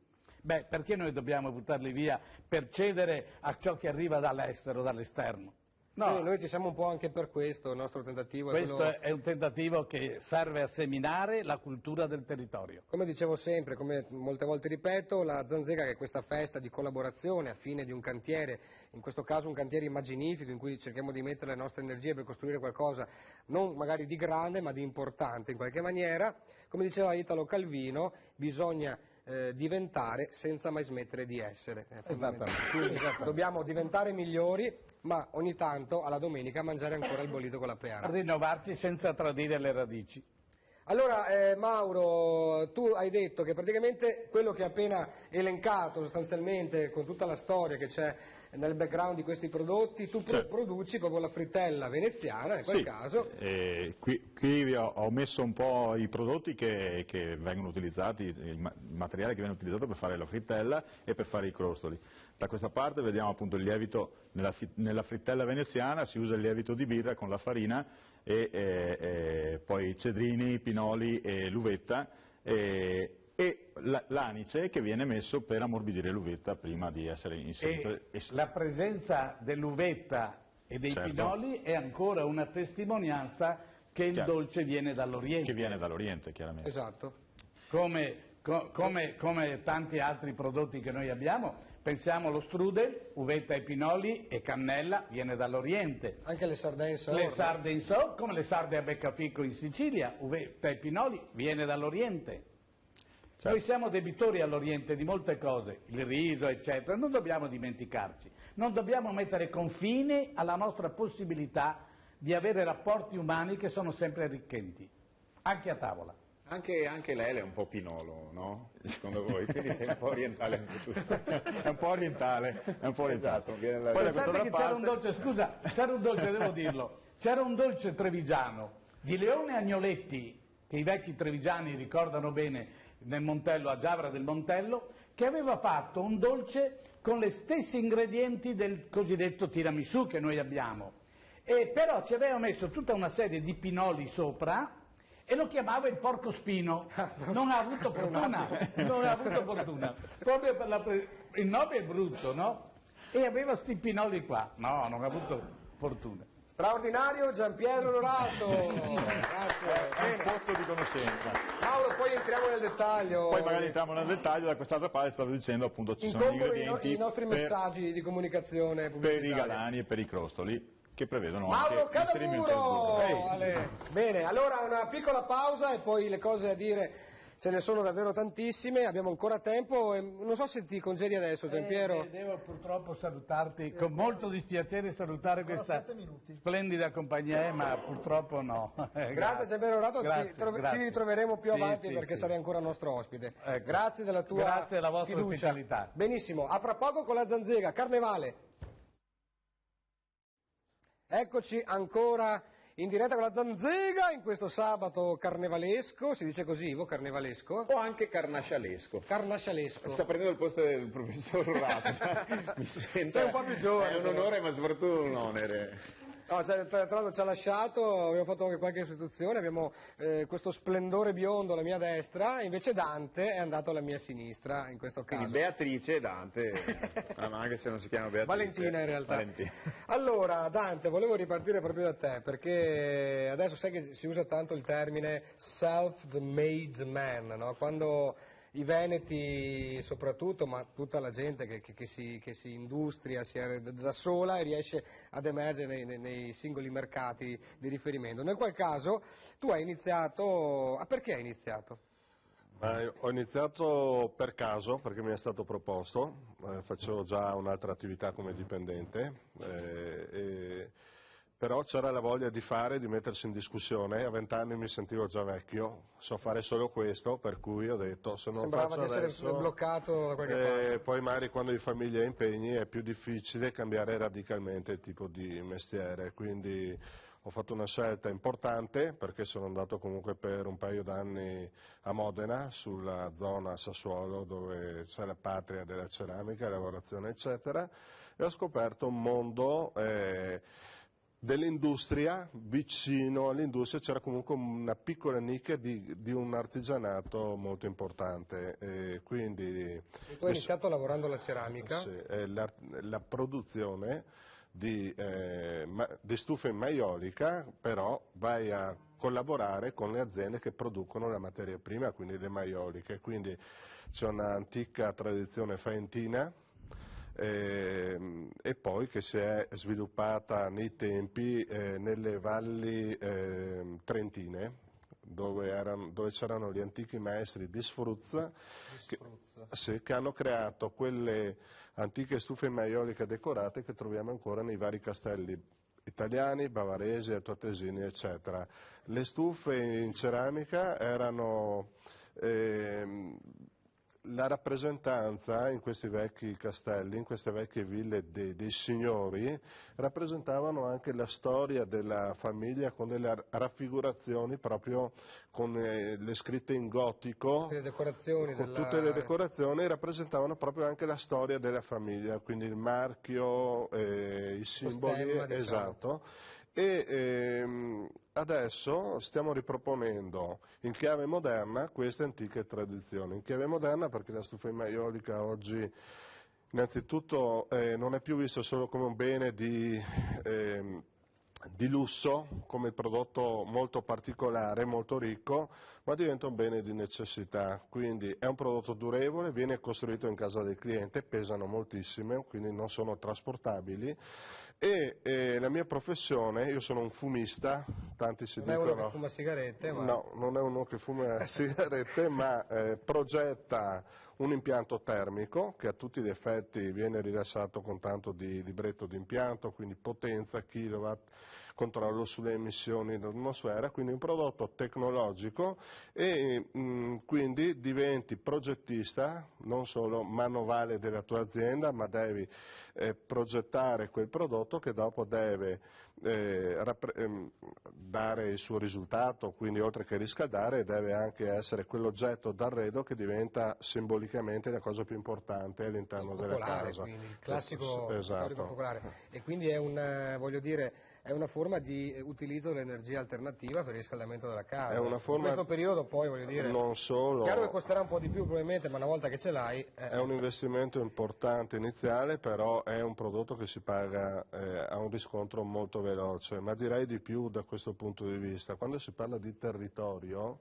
perché noi dobbiamo buttarli via per cedere a ciò che arriva dall'estero, dall'esterno? No.
Noi ci siamo un po' anche per questo, il nostro tentativo è
Questo
quello...
è un tentativo che serve a seminare la cultura del territorio.
Come dicevo sempre, come molte volte ripeto, la Zanzega, che è questa festa di collaborazione a fine di un cantiere, in questo caso un cantiere immaginifico in cui cerchiamo di mettere le nostre energie per costruire qualcosa non magari di grande ma di importante in qualche maniera, come diceva Italo Calvino, bisogna diventare senza mai smettere di essere. Quindi, dobbiamo diventare migliori, ma ogni tanto alla domenica mangiare ancora il bollito con la preara.
Rinnovarci senza tradire le radici.
Allora Mauro, tu hai detto che praticamente quello che hai appena elencato sostanzialmente con tutta la storia che c'è nel background di questi prodotti, tu produci proprio la frittella veneziana in quel caso.
Qui vi ho messo un po' i prodotti che vengono utilizzati, il materiale che viene utilizzato per fare la frittella e per fare i crostoli. Da questa parte vediamo appunto il lievito, nella frittella veneziana si usa il lievito di birra con la farina e poi i cedrini, i pinoli e l'uvetta e l'anice che viene messo per ammorbidire l'uvetta prima di essere inserito.
La presenza dell'uvetta e dei pinoli è ancora una testimonianza che il dolce viene dall'Oriente.
Che viene dall'Oriente, chiaramente.
Esatto.
Come tanti altri prodotti che noi abbiamo, pensiamo allo strudel, uvetta e pinoli e cannella, viene dall'Oriente.
Anche le sarde in sor.
Le sarde in sor, come le sarde a beccafico in Sicilia, uvetta e pinoli, viene dall'Oriente. Noi siamo debitori all'Oriente di molte cose, il riso eccetera, non dobbiamo dimenticarci, non dobbiamo mettere confine alla nostra possibilità di avere rapporti umani che sono sempre arricchenti, anche a tavola.
Anche lei è un po' pinolo, no? Secondo voi? Quindi sei un po' orientale anche tu.
È un po' orientale, è un po' orientale.
Esatto,
Poi da questa
che c'era un dolce, scusa, c'era un dolce, devo dirlo, c'era un dolce trevigiano di Leone Agnoletti, che i vecchi trevigiani ricordano bene, nel Montello, a Giavra del Montello, che aveva fatto un dolce con gli stessi ingredienti del cosiddetto tiramisù che noi abbiamo, e però ci aveva messo tutta una serie di pinoli sopra e lo chiamava il porcospino. Non ha avuto fortuna, proprio per il nome è brutto, no? E aveva sti pinoli qua, no, non ha avuto fortuna.
Straordinario Giampiero Lorato, grazie.
È un pozzo di conoscenza.
Mauro, poi entriamo nel dettaglio.
Poi magari entriamo nel dettaglio, da quest'altra parte stavo dicendo appunto ci sono gli ingredienti
i nostri messaggi di comunicazione
per i galani e per i crostoli che prevedono
Mauro
anche l'inserimento del burro.
Bene, allora una piccola pausa e poi le cose a dire ce ne sono davvero tantissime, abbiamo ancora tempo, non so se ti congedi adesso Giampiero.
Devo purtroppo salutarti, con molto dispiacere salutare questa splendida compagnia, ma purtroppo no.
Grazie Giampiero Lorato, ti ritroveremo più avanti perché sarai ancora nostro ospite. Grazie della tua
Grazie della vostra
fiducia.
specialità.
Benissimo, a fra poco con la Zanzega, Carnevale. Eccoci ancora in diretta con la Zanzega in questo sabato carnevalesco, si dice così Ivo, carnevalesco?
O anche carnascialesco.
Carnascialesco.
Sta prendendo il posto del professor Lorato.
Sei un po' più giovane.
È un onore ma soprattutto un onere.
No, tra l'altro ci ha lasciato, abbiamo fatto anche qualche istituzione, abbiamo questo splendore biondo alla mia destra, e invece Dante è andato alla mia sinistra in questo caso.
Quindi Beatrice e Dante, anche se non si chiama Beatrice.
Valentina in realtà.
Valentina.
Allora Dante, volevo ripartire proprio da te, perché adesso sai che si usa tanto il termine self-made man, no? Quando i veneti soprattutto, ma tutta la gente che si industria da sola e riesce ad emergere nei singoli mercati di riferimento. Nel qual caso tu hai iniziato, perché hai iniziato?
Ho iniziato per caso, perché mi è stato proposto, facevo già un'altra attività come dipendente, però c'era la voglia di fare, di mettersi in discussione, a 20 anni mi sentivo già vecchio, so fare solo questo, per cui ho detto se non
Sembrava
faccio
di
adesso,
essere bloccato da qualche parte.
Poi magari quando hai famiglia e impegni è più difficile cambiare radicalmente il tipo di mestiere, quindi ho fatto una scelta importante perché sono andato comunque per un paio d'anni a Modena, sulla zona Sassuolo dove c'è la patria della ceramica, lavorazione eccetera, e ho scoperto un mondo dell'industria, vicino all'industria c'era comunque una piccola nicchia di un artigianato molto importante. Quindi,
tu hai iniziato lavorando alla ceramica?
Sì, la produzione di stufa in maiolica, però vai a collaborare con le aziende che producono la materia prima, quindi le maioliche. Quindi c'è un'antica tradizione faentina e poi che si è sviluppata nei tempi nelle valli trentine, dove c'erano gli antichi maestri di Sfruzza che hanno creato quelle antiche stufe maioliche decorate che troviamo ancora nei vari castelli italiani, bavaresi, altoatesini, eccetera. Le stufe in ceramica erano la rappresentanza in questi vecchi castelli, in queste vecchie ville dei signori, rappresentavano anche la storia della famiglia con delle raffigurazioni proprio con le scritte in gotico, con tutte le decorazioni, rappresentavano proprio anche la storia della famiglia, quindi il marchio, i simboli,
stemma, diciamo.
esatto. E adesso stiamo riproponendo in chiave moderna queste antiche tradizioni, in chiave moderna perché la stufa in maiolica oggi innanzitutto non è più visto solo come un bene di lusso, come il prodotto molto particolare, molto ricco, ma diventa un bene di necessità, quindi è un prodotto durevole, viene costruito in casa del cliente, pesano moltissimo, quindi non sono trasportabili e la mia professione, io sono un fumista, tanti si dicono...
Non è uno che fuma sigarette, ma...
No, non è uno che fuma sigarette, ma progetta un impianto termico che a tutti gli effetti viene rilassato con tanto di libretto di impianto, quindi potenza, kilowatt, controllo sulle emissioni dell'atmosfera, quindi un prodotto tecnologico e quindi diventi progettista, non solo manovale della tua azienda, ma devi progettare quel prodotto che dopo deve dare il suo risultato, quindi oltre che riscaldare deve anche essere quell'oggetto d'arredo che diventa simbolicamente la cosa più importante all'interno della casa.
Quindi, il classico
esatto.
storico focolare. E quindi è una forma di utilizzo dell'energia alternativa per il riscaldamento della casa.
È una forma...
In questo periodo poi, voglio dire,
non solo...
chiaro che costerà un po' di più probabilmente, ma una volta che ce l'hai...
È un investimento importante iniziale, però è un prodotto che si paga a un riscontro molto veloce, ma direi di più da questo punto di vista. Quando si parla di territorio,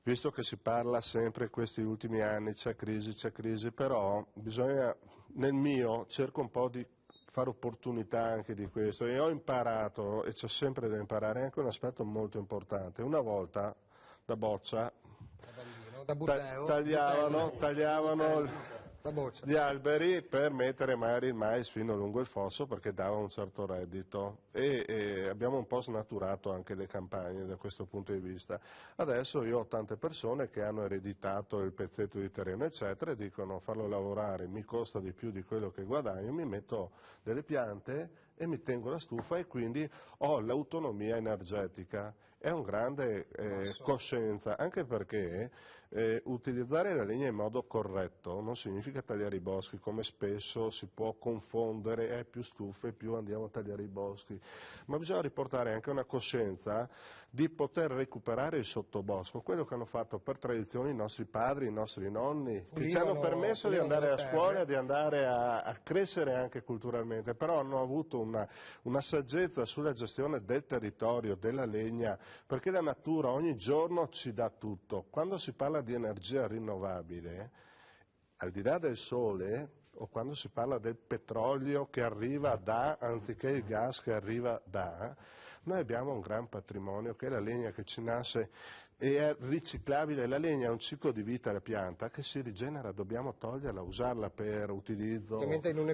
visto che si parla sempre in questi ultimi anni, c'è crisi, però bisogna, nel mio, cerco un po' di fare opportunità anche di questo e ho imparato, e c'è sempre da imparare, anche un aspetto molto importante. Una volta da boccia tagliavano gli alberi per mettere magari il mais fino lungo il fosso perché dava un certo reddito e abbiamo un po' snaturato anche le campagne da questo punto di vista. Adesso io ho tante persone che hanno ereditato il pezzetto di terreno eccetera e dicono farlo lavorare mi costa di più di quello che guadagno, mi metto delle piante e mi tengo la stufa e quindi ho l'autonomia energetica. È un grande coscienza, anche perché utilizzare la legna in modo corretto non significa tagliare i boschi, come spesso si può confondere, più stufe, più andiamo a tagliare i boschi, ma bisogna riportare anche una coscienza di poter recuperare il sottobosco, quello che hanno fatto per tradizione i nostri padri, i nostri nonni, che ci hanno permesso di andare a scuola, di andare a crescere anche culturalmente, però hanno avuto una saggezza sulla gestione del territorio, della legna, perché la natura ogni giorno ci dà tutto. Quando si parla di energia rinnovabile, al di là del sole, o quando si parla del petrolio che arriva da, anziché il gas che arriva da, noi abbiamo un gran patrimonio che è la legna che ci nasce e è riciclabile. La legna è un ciclo di vita della pianta che si rigenera, dobbiamo toglierla, usarla per utilizzo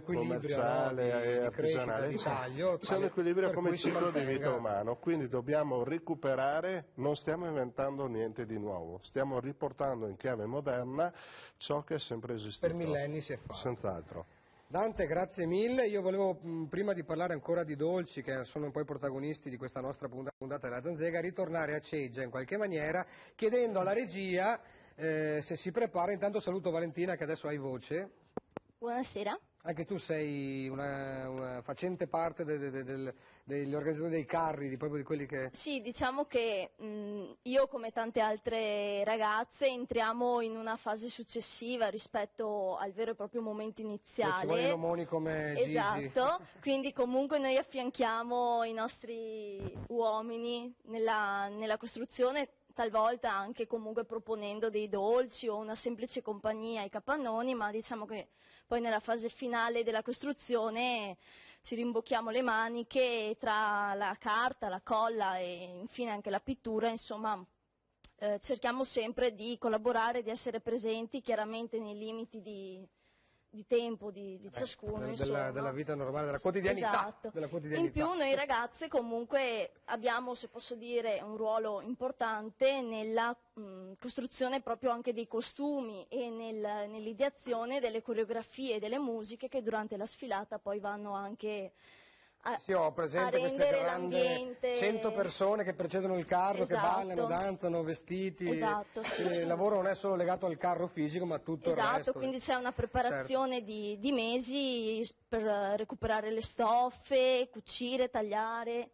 commerciale e artigianale. C'è un equilibrio come il ciclo di vita umano, quindi dobbiamo recuperare, non stiamo inventando niente di nuovo, stiamo riportando in chiave moderna ciò che è sempre esistito.
Per millenni si è fatto.
Senz'altro.
Dante, grazie mille. Io volevo, prima di parlare ancora di dolci, che sono un po' i protagonisti di questa nostra puntata della Zanzega, ritornare a Ceggia in qualche maniera, chiedendo alla regia se si prepara. Intanto saluto Valentina, che adesso hai voce.
Buonasera.
Anche tu sei una facente parte degli organizzatori dei carri, proprio di quelli che...
Sì, diciamo che io come tante altre ragazze entriamo in una fase successiva rispetto al vero e proprio momento iniziale.
Ci vogliono omoni come Gigi.
Esatto, quindi comunque noi affianchiamo i nostri uomini nella costruzione, talvolta anche comunque proponendo dei dolci o una semplice compagnia ai capannoni, ma diciamo che poi nella fase finale della costruzione ci rimbocchiamo le maniche tra la carta, la colla e infine anche la pittura, insomma cerchiamo sempre di collaborare, di essere presenti chiaramente nei limiti di tempo di ciascuno.
Della vita normale, della quotidianità.
Esatto.
Della quotidianità.
In più noi ragazze comunque abbiamo, se posso dire, un ruolo importante nella costruzione proprio anche dei costumi e nell'ideazione delle coreografie e delle musiche che durante la sfilata poi vanno anche
Sì, ho presente queste grandi 100 persone che precedono il carro,
esatto,
che ballano, danzano, vestiti.
Esatto, sì.
Il lavoro non è solo legato al carro fisico, ma tutto il resto.
Esatto, quindi c'è una preparazione di mesi per recuperare le stoffe, cucire, tagliare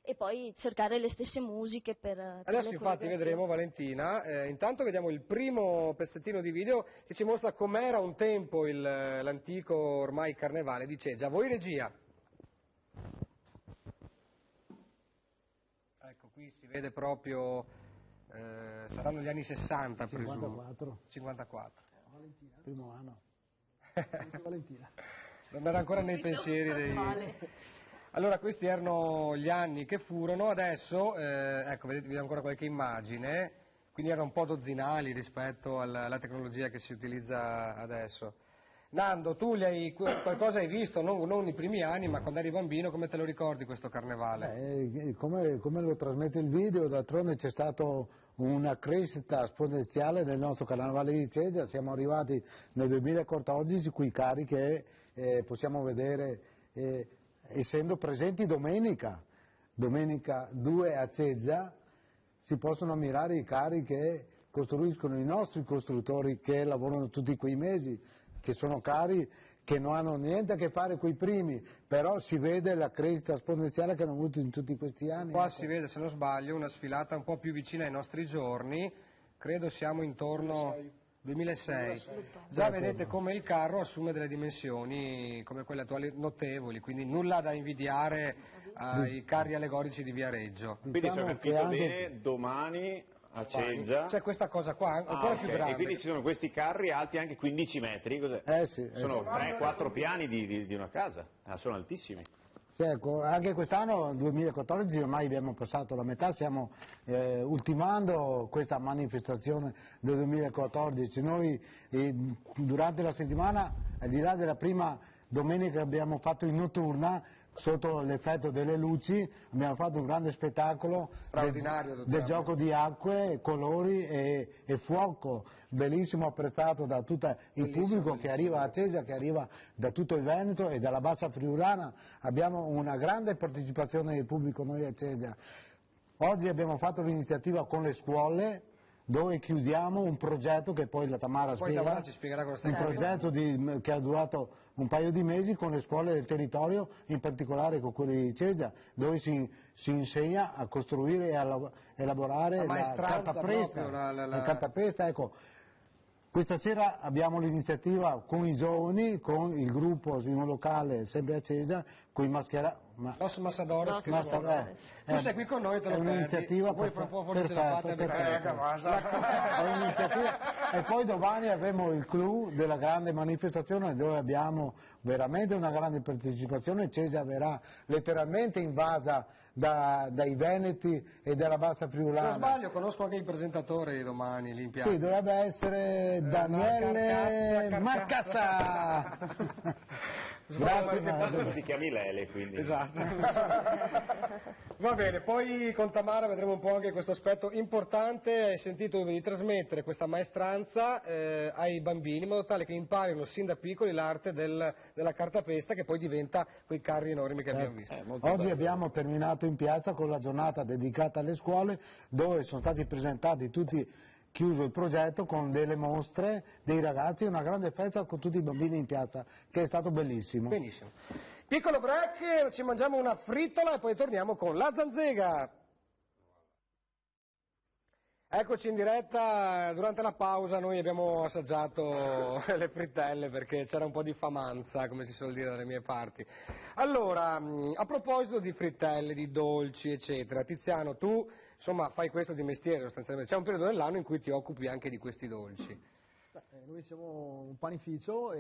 e poi cercare le stesse musiche per
Adesso infatti vedremo, Valentina, intanto vediamo il primo pezzettino di video che ci mostra com'era un tempo l'antico ormai carnevale di Ceggia. Voi regia. Ecco, qui si vede proprio, saranno gli anni 60,
54.
54.
Valentina. Primo anno. Valentina.
Non era ancora nei pensieri dei... Allora, questi erano gli anni che furono, adesso, ecco, vedete, vediamo ancora qualche immagine, quindi erano un po' dozzinali rispetto alla tecnologia che si utilizza adesso. Nando, tu qualcosa hai visto, non i primi anni, ma quando eri bambino, come te lo ricordi questo carnevale?
Come lo trasmette il video, d'altronde c'è stata una crescita esponenziale del nostro carnevale di Ceggia, siamo arrivati nel 2014 qui cari che possiamo vedere essendo presenti domenica 2 a Ceggia, si possono ammirare i carri che costruiscono i nostri costruttori che lavorano tutti quei mesi, che sono carri che non hanno niente a che fare con i primi, però si vede la crescita esponenziale che hanno avuto in tutti questi anni.
Qua si vede, se non sbaglio, una sfilata un po' più vicina ai nostri giorni, credo siamo intorno 2006. Già vedete come il carro assume delle dimensioni come quelle attuali notevoli, quindi nulla da invidiare ai carri allegorici di Viareggio.
Quindi se ho capito bene, domani a Ceggia
c'è questa cosa qua, ancora più grande.
E quindi ci sono questi carri alti anche 15 metri, cos'è? Sono 3-4 piani di una casa, sono altissimi.
Sì, ecco, anche quest'anno, 2014, ormai abbiamo passato la metà, stiamo ultimando questa manifestazione del 2014. Noi durante la settimana, al di là della prima domenica che abbiamo fatto in notturna, sotto l'effetto delle luci, abbiamo fatto un grande spettacolo del gioco di acque, colori e fuoco, bellissimo, apprezzato da tutto il pubblico che arriva a Ceggia, che arriva da tutto il Veneto e dalla Bassa Friulana. Abbiamo una grande partecipazione del pubblico noi a Ceggia. Oggi abbiamo fatto l'iniziativa con le scuole, dove chiudiamo un progetto che poi la Tamara
spiegherà cosa sta
un progetto che ha durato un paio di mesi con le scuole del territorio, in particolare con quelle di Ceggia, dove si insegna a costruire e a elaborare la cartapesta. La cartapesta, ecco. Questa sera abbiamo l'iniziativa con i giovani, con il gruppo locale sempre a Ceggia, con i mascherati.
Los Massadores, tu sei qui con noi, te lo perdi.
È un'iniziativa e poi domani avremo il clou della grande manifestazione dove abbiamo veramente una grande partecipazione. Ceggia verrà letteralmente invasa dai Veneti e dalla Bassa Friulana.
Se non sbaglio, conosco anche il presentatore di domani lì in piazza.
Sì, dovrebbe essere Daniele Marcassa.
Grazie, tanto ti chiami Lele, quindi.
Esatto. Va bene, poi con Tamara vedremo un po' anche questo aspetto importante. Hai sentito di trasmettere questa maestranza ai bambini in modo tale che imparino sin da piccoli l'arte della cartapesta, che poi diventa quei carri enormi che abbiamo visto.
Oggi abbiamo terminato in piazza con la giornata dedicata alle scuole, dove sono stati presentati tutti chiuso il progetto con delle mostre, dei ragazzi, una grande festa con tutti i bambini in piazza, che è stato bellissimo.
Benissimo. Piccolo break, ci mangiamo una frittola e poi torniamo con la Zanzega. Eccoci in diretta, durante la pausa noi abbiamo assaggiato le frittelle perché c'era un po' di famanza, come si suol dire dalle mie parti. Allora, a proposito di frittelle, di dolci, eccetera, Tiziano, tu insomma fai questo di mestiere sostanzialmente, c'è un periodo dell'anno in cui ti occupi anche di questi dolci.
Noi siamo un panificio,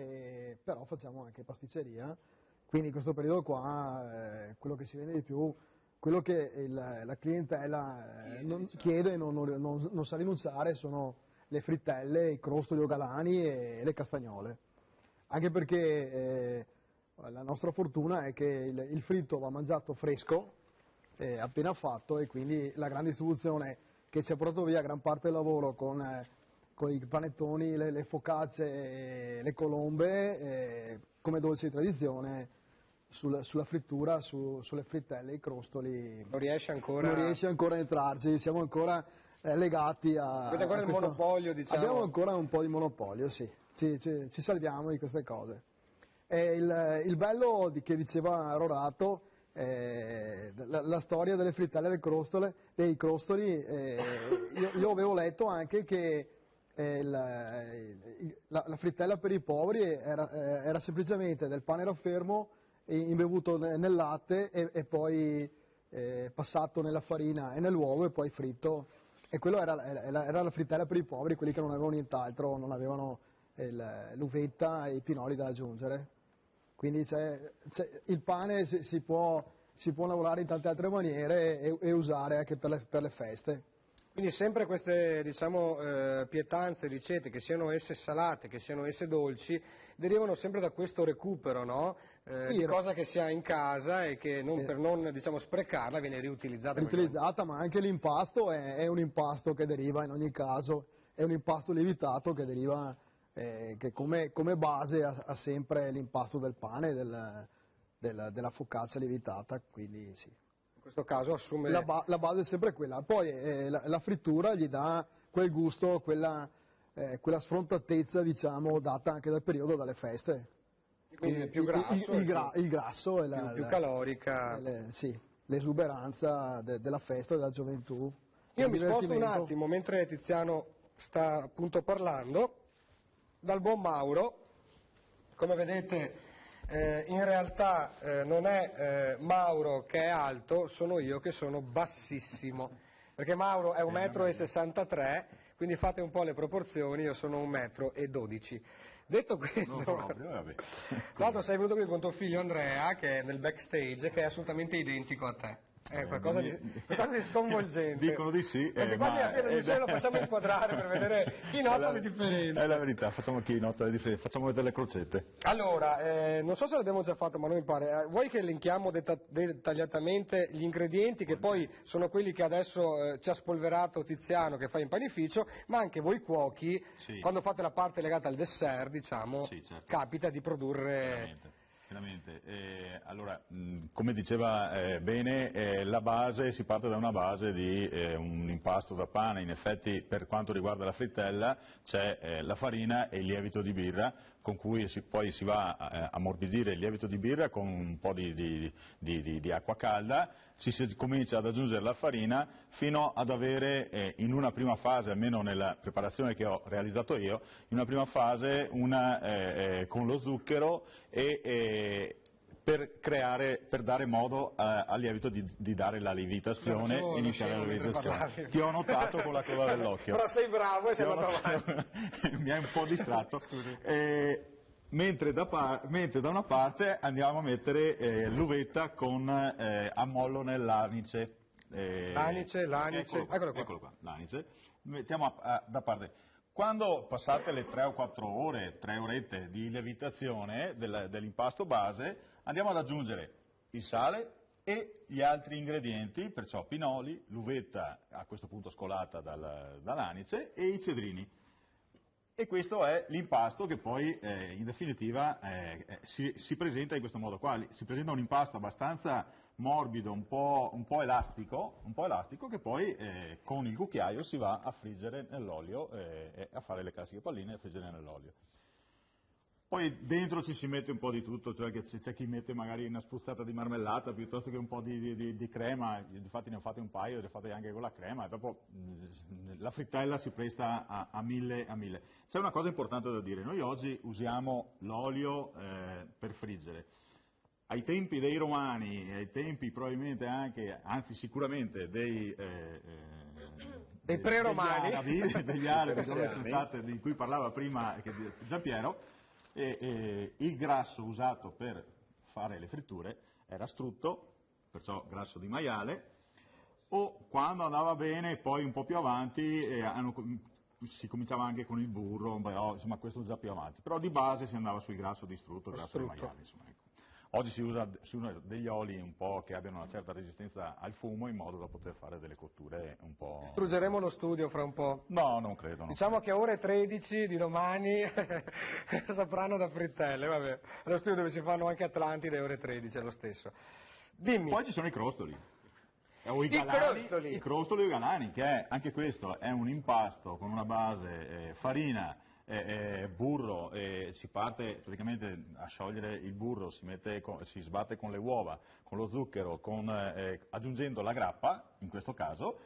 però facciamo anche pasticceria, quindi in questo periodo qua quello che si vende di più, quello che la clientela chiede e non sa rinunciare sono le frittelle, i crostoli ogalani e le castagnole. Anche perché la nostra fortuna è che il fritto va mangiato fresco, appena fatto, e quindi la grande distribuzione che ci ha portato via gran parte del lavoro con i panettoni, le focacce, le colombe, come dolce di tradizione, sulla frittura, sulle frittelle, i crostoli.
Non riesce ancora
a entrarci, siamo ancora legati a...
Avete ancora il monopolio, diciamo?
Abbiamo ancora un po' di monopolio, sì, ci salviamo di queste cose. Il bello che diceva Rorato, la storia delle frittelle dei crostoli, io avevo letto anche che la frittella per i poveri era semplicemente del pane raffermo imbevuto nel latte e poi passato nella farina e nell'uovo e poi fritto, e quello era la frittella per i poveri, quelli che non avevano nient'altro, non avevano l'uvetta e i pinoli da aggiungere. Quindi il pane si può lavorare in tante altre maniere e usare anche per le feste.
Quindi sempre queste, diciamo, pietanze, ricette, che siano esse salate, che siano esse dolci, derivano sempre da questo recupero, no?
Sì,
di cosa che si ha in casa e che per non, diciamo, sprecarla viene riutilizzata.
Ma anche l'impasto è un impasto che deriva in ogni caso, è un impasto lievitato che deriva, che come base ha sempre l'impasto del pane e della focaccia lievitata, quindi sì.
In questo caso assume...
La base è sempre quella, poi la frittura gli dà quel gusto, quella sfrontatezza, diciamo, data anche dal periodo, dalle feste.
Quindi è più grasso,
il grasso e
più calorica.
Sì, l'esuberanza della festa, della gioventù.
Io mi sposto un attimo, mentre Tiziano sta appunto parlando, dal buon Mauro. Come vedete, in realtà non è Mauro che è alto, sono io che sono bassissimo, perché Mauro è 1,63 m, quindi fate un po' le proporzioni, io sono 1,12 m. Detto questo, quando sei venuto qui con tuo figlio Andrea, che è nel backstage, che è assolutamente identico a te. È qualcosa di sconvolgente.
Dicono di sì.
Quasi appena lo facciamo inquadrare per vedere chi nota le differenze.
È la verità, facciamo chi nota le differenze, facciamo vedere le crocette.
Allora, non so se l'abbiamo già fatto, ma non mi pare. Vuoi che elenchiamo dettagliatamente gli ingredienti, che poi sono quelli che adesso ci ha spolverato Tiziano, che fa in panificio, ma anche voi cuochi, sì, quando fate la parte legata al dessert, diciamo, sì, certo, capita di produrre...
Veramente. Allora, come diceva bene, la base, si parte da una base di un impasto da pane. In effetti, per quanto riguarda la frittella, c'è la farina e il lievito di birra, con cui poi si va a ammorbidire il lievito di birra con un po' di acqua calda, si comincia ad aggiungere la farina fino ad avere in una prima fase, almeno nella preparazione che ho realizzato io, in una prima fase con lo zucchero per dare modo al lievito di dare la lievitazione, iniziare la lievitazione. Ti ho notato con la coda dell'occhio.
Però sei bravo e sei andato avanti.
Mi hai un po' distratto. Mentre da una parte andiamo a mettere l'uvetta con ammollo nell'anice.
L'anice,
eccolo qua, l'anice. Mettiamo da parte. Quando passate le 3 o 4 ore, 3 orette di lievitazione dell'impasto base, andiamo ad aggiungere il sale e gli altri ingredienti, perciò pinoli, l'uvetta a questo punto scolata dall'anice e i cedrini. E questo è l'impasto che poi in definitiva si presenta in questo modo qua. Si presenta un impasto abbastanza morbido, un po' elastico che poi con il cucchiaio si va a friggere nell'olio, a fare le classiche palline e a friggere nell'olio. Poi dentro ci si mette un po' di tutto, cioè che c'è chi mette magari una spruzzata di marmellata piuttosto che un po' di crema, infatti ne ho fate un paio, le ho fate anche con la crema, e dopo la frittella si presta a mille. C'è una cosa importante da dire, noi oggi usiamo l'olio per friggere. Ai tempi dei Romani, ai tempi probabilmente anche, anzi sicuramente dei
pre-romani,
degli arabi dove sono state, di cui parlava prima Giampiero, il grasso usato per fare le fritture era strutto, perciò grasso di maiale, o quando andava bene, poi un po' più avanti si cominciava anche con il burro, però insomma questo già più avanti, però di base si andava sul grasso di strutto, grasso di maiale, insomma, ecco. Oggi si usa degli oli un po' che abbiano una certa resistenza al fumo in modo da poter fare delle cotture un po'...
Distruggeremo lo studio fra un po'.
No, non credo.
Diciamo che a ore 13 di domani sapranno da frittelle, vabbè. Lo studio dove si fanno anche Atlantide ore 13 è lo stesso. Dimmi.
Poi ci sono i crostoli. O i crostoli o i galani, che anche questo è un impasto con una base farina, burro, si parte praticamente a sciogliere il burro, si sbatte con le uova, con lo zucchero, aggiungendo la grappa, in questo caso,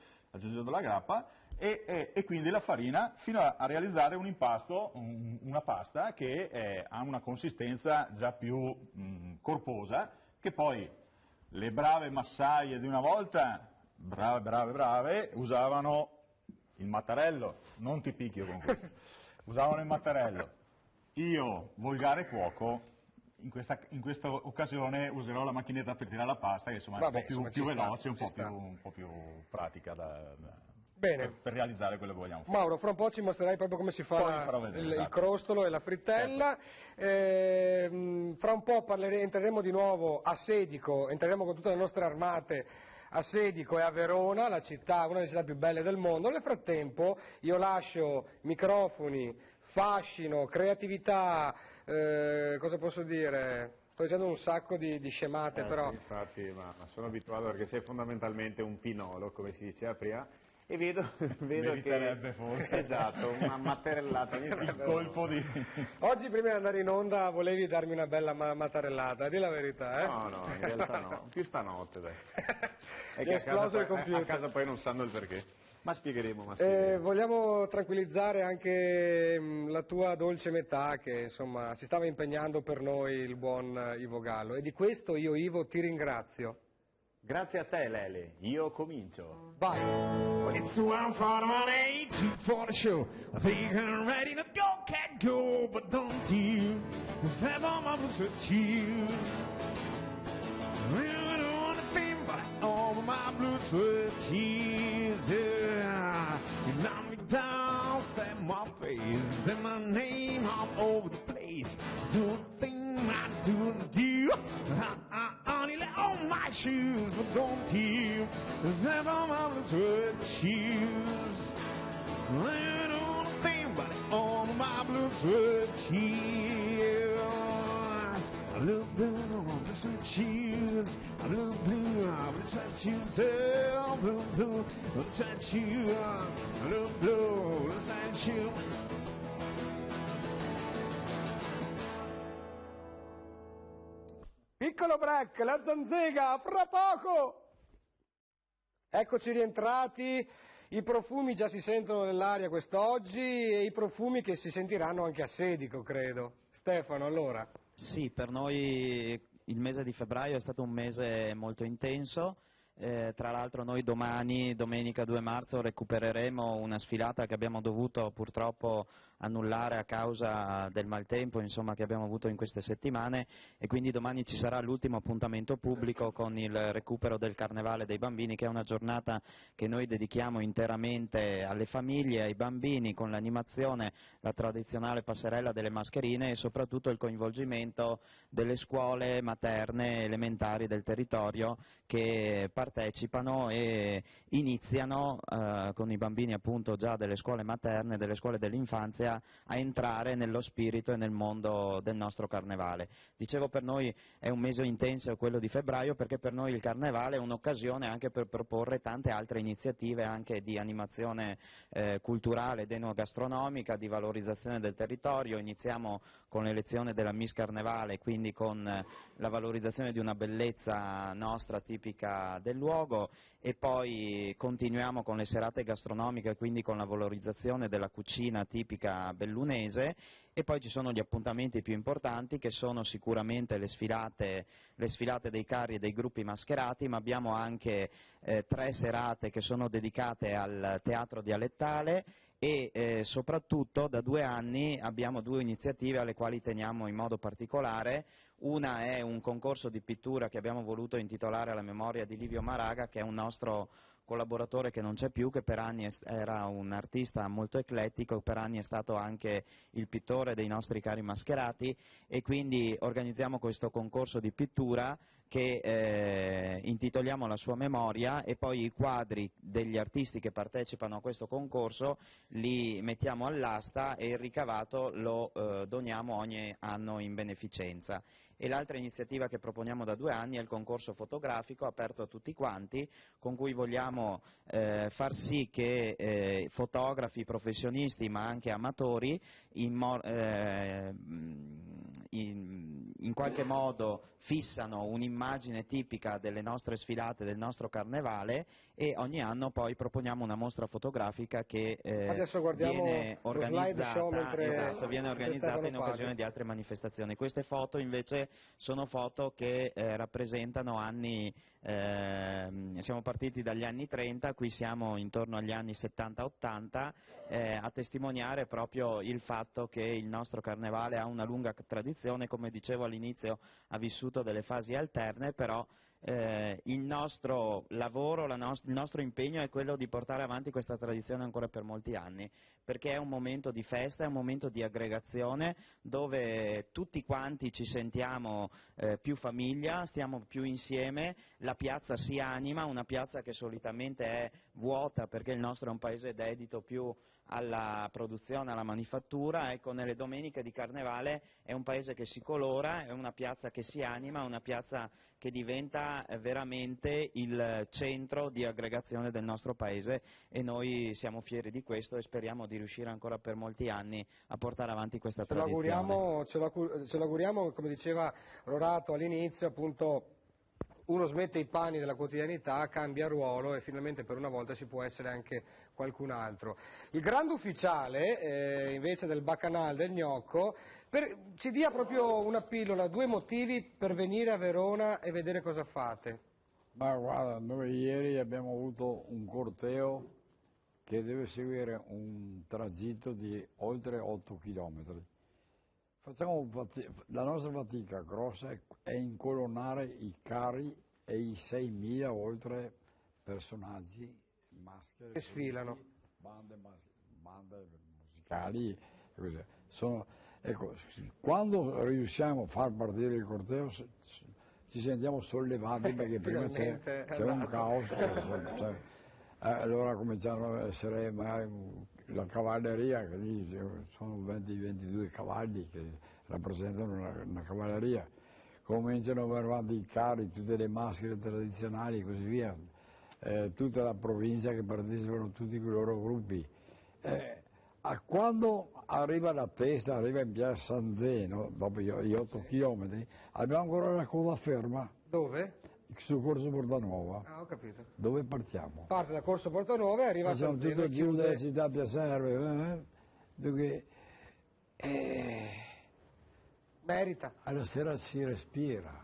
e quindi la farina fino a realizzare un impasto, una pasta che ha una consistenza già più corposa, che poi le brave massaie di una volta, brave, usavano il mattarello, non ti picchio con questo. Usavano il mattarello. Io, volgare cuoco, in questa occasione userò la macchinetta per tirare la pasta, che insomma è un po' più veloce, un po' più pratica per realizzare quello che vogliamo fare.
Mauro, fra un po' ci mostrerai proprio come si fa il crostolo e la frittella. Certo. Fra un po' entreremo di nuovo a Sedico, entreremo con tutte le nostre armate a Sedico e a Verona, una delle città più belle del mondo. Nel frattempo io lascio microfoni, fascino, creatività, cosa posso dire? Sto dicendo un sacco di scemate, però.
Sì, infatti, ma sono abituato perché sei fondamentalmente un pinolo, come si diceva prima, e vedo
meriterebbe forse.
Esatto, una mattarellata.
Il colpo di...
Oggi prima di andare in onda volevi darmi una bella mattarellata, di la verità,
No, in realtà no, più stanotte, dai.
È che esploso il computer.
A casa poi non sanno il perché. Ma spiegheremo.
Vogliamo tranquillizzare anche la tua dolce metà che insomma si stava impegnando per noi, il buon Ivo Gallo, e di questo io, Ivo, ti ringrazio.
Grazie a te, Lele, io comincio.
Vai.
It's 1:48 for the show. I think I'm ready to go, can't go, but don't you have all my blues with you. I don't want to think about all my blues with you. You knock me down, stamp my face, then my name all over the place. Do the thing I do. I need on my shoes, but don't you step on my blues with shoes. I don't think about it, all my blues with shoes. I look down on the sweet shoes. I look blue on the sweat shoes. Oh, blue, blue, the sweat shoes. I look blue, the sweat shoes.
Piccolo break, la zanzega, fra poco! Eccoci rientrati, i profumi già si sentono nell'aria quest'oggi e i profumi che si sentiranno anche a Sedico, credo. Stefano, allora?
Sì, per noi il mese di febbraio è stato un mese molto intenso. Tra l'altro noi domani, domenica 2 marzo, recupereremo una sfilata che abbiamo dovuto purtroppo annullare a causa del maltempo che abbiamo avuto in queste settimane, e quindi domani ci sarà l'ultimo appuntamento pubblico con il recupero del Carnevale dei bambini, che è una giornata che noi dedichiamo interamente alle famiglie, ai bambini, con l'animazione, la tradizionale passerella delle mascherine e soprattutto il coinvolgimento delle scuole materne elementari del territorio che partecipano partecipano e iniziano con i bambini appunto già delle scuole materne, delle scuole dell'infanzia, a entrare nello spirito e nel mondo del nostro carnevale. Dicevo, per noi è un mese intenso quello di febbraio, perché per noi il carnevale è un'occasione anche per proporre tante altre iniziative anche di animazione culturale ed enogastronomica, di valorizzazione del territorio. Iniziamo con l'elezione della Miss Carnevale, quindi con la valorizzazione di una bellezza nostra tipica del luogo, e poi continuiamo con le serate gastronomiche, quindi con la valorizzazione della cucina tipica bellunese, e poi ci sono gli appuntamenti più importanti, che sono sicuramente le sfilate dei carri e dei gruppi mascherati, ma abbiamo anche 3 serate che sono dedicate al teatro dialettale, e soprattutto da 2 anni abbiamo 2 iniziative alle quali teniamo in modo particolare. Una è un concorso di pittura che abbiamo voluto intitolare alla memoria di Livio Maraga, che è un nostro collaboratore che non c'è più, che per anni era un artista molto eclettico, per anni è stato anche il pittore dei nostri carri mascherati, e quindi organizziamo questo concorso di pittura che intitoliamo alla sua memoria, e poi i quadri degli artisti che partecipano a questo concorso li mettiamo all'asta e il ricavato lo doniamo ogni anno in beneficenza. E l'altra iniziativa che proponiamo da 2 anni è il concorso fotografico aperto a tutti quanti, con cui vogliamo far sì che fotografi, professionisti ma anche amatori in qualche modo fissano un'immagine tipica delle nostre sfilate, del nostro carnevale, e ogni anno poi proponiamo una mostra fotografica che viene organizzata, viene organizzata in occasione di altre manifestazioni. Queste foto invece sono foto che rappresentano anni, siamo partiti dagli anni 30, qui siamo intorno agli anni 70-80, a testimoniare proprio il fatto che il nostro carnevale ha una lunga tradizione. Come dicevo all'inizio, ha vissuto delle fasi alterne, però il nostro lavoro, il nostro impegno è quello di portare avanti questa tradizione ancora per molti anni, perché è un momento di festa, è un momento di aggregazione dove tutti quanti ci sentiamo più famiglia, stiamo più insieme, la piazza si anima, una piazza che solitamente è vuota perché il nostro è un paese dedito più alla produzione, alla manifattura. Ecco, nelle domeniche di carnevale è un paese che si colora, è una piazza che si anima, una piazza che diventa veramente il centro di aggregazione del nostro paese, e noi siamo fieri di questo e speriamo di riuscire ancora per molti anni a portare avanti questa tradizione.
Ce l'auguriamo, come diceva Rorato all'inizio, appunto. Uno smette i panni della quotidianità, cambia ruolo e finalmente per una volta ci può essere anche qualcun altro. Il grande ufficiale invece del Bacchanal del Gnocco ci dia proprio una pillola, 2 motivi per venire a Verona e vedere cosa fate.
Ma guarda, noi ieri abbiamo avuto un corteo che deve seguire un tragitto di oltre 8 chilometri. La nostra fatica grossa è incolonnare i carri e i 6.000 oltre personaggi, maschere,
che sfilano,
bande musicali. Ecco, quando riusciamo a far partire il corteo ci sentiamo sollevati, perché prima c'è un caos. Allora cominciano a essere magari la cavalleria, che lì sono 20-22 cavalli che rappresentano una cavalleria, cominciano a andare avanti i carri, tutte le maschere tradizionali e così via, tutta la provincia che partecipano, tutti i loro gruppi. Quando arriva la testa, arriva in piazza San Zeno, dopo gli 8 chilometri, abbiamo ancora la coda ferma.
Dove?
Su Corso Portanuova.
Ah, ho capito.
Dove partiamo?
Parte da Corso Portanuova e arriva a San Zeno.
Facciamo tutto giù dalla città Piacerve, dove
merita.
Alla sera si respira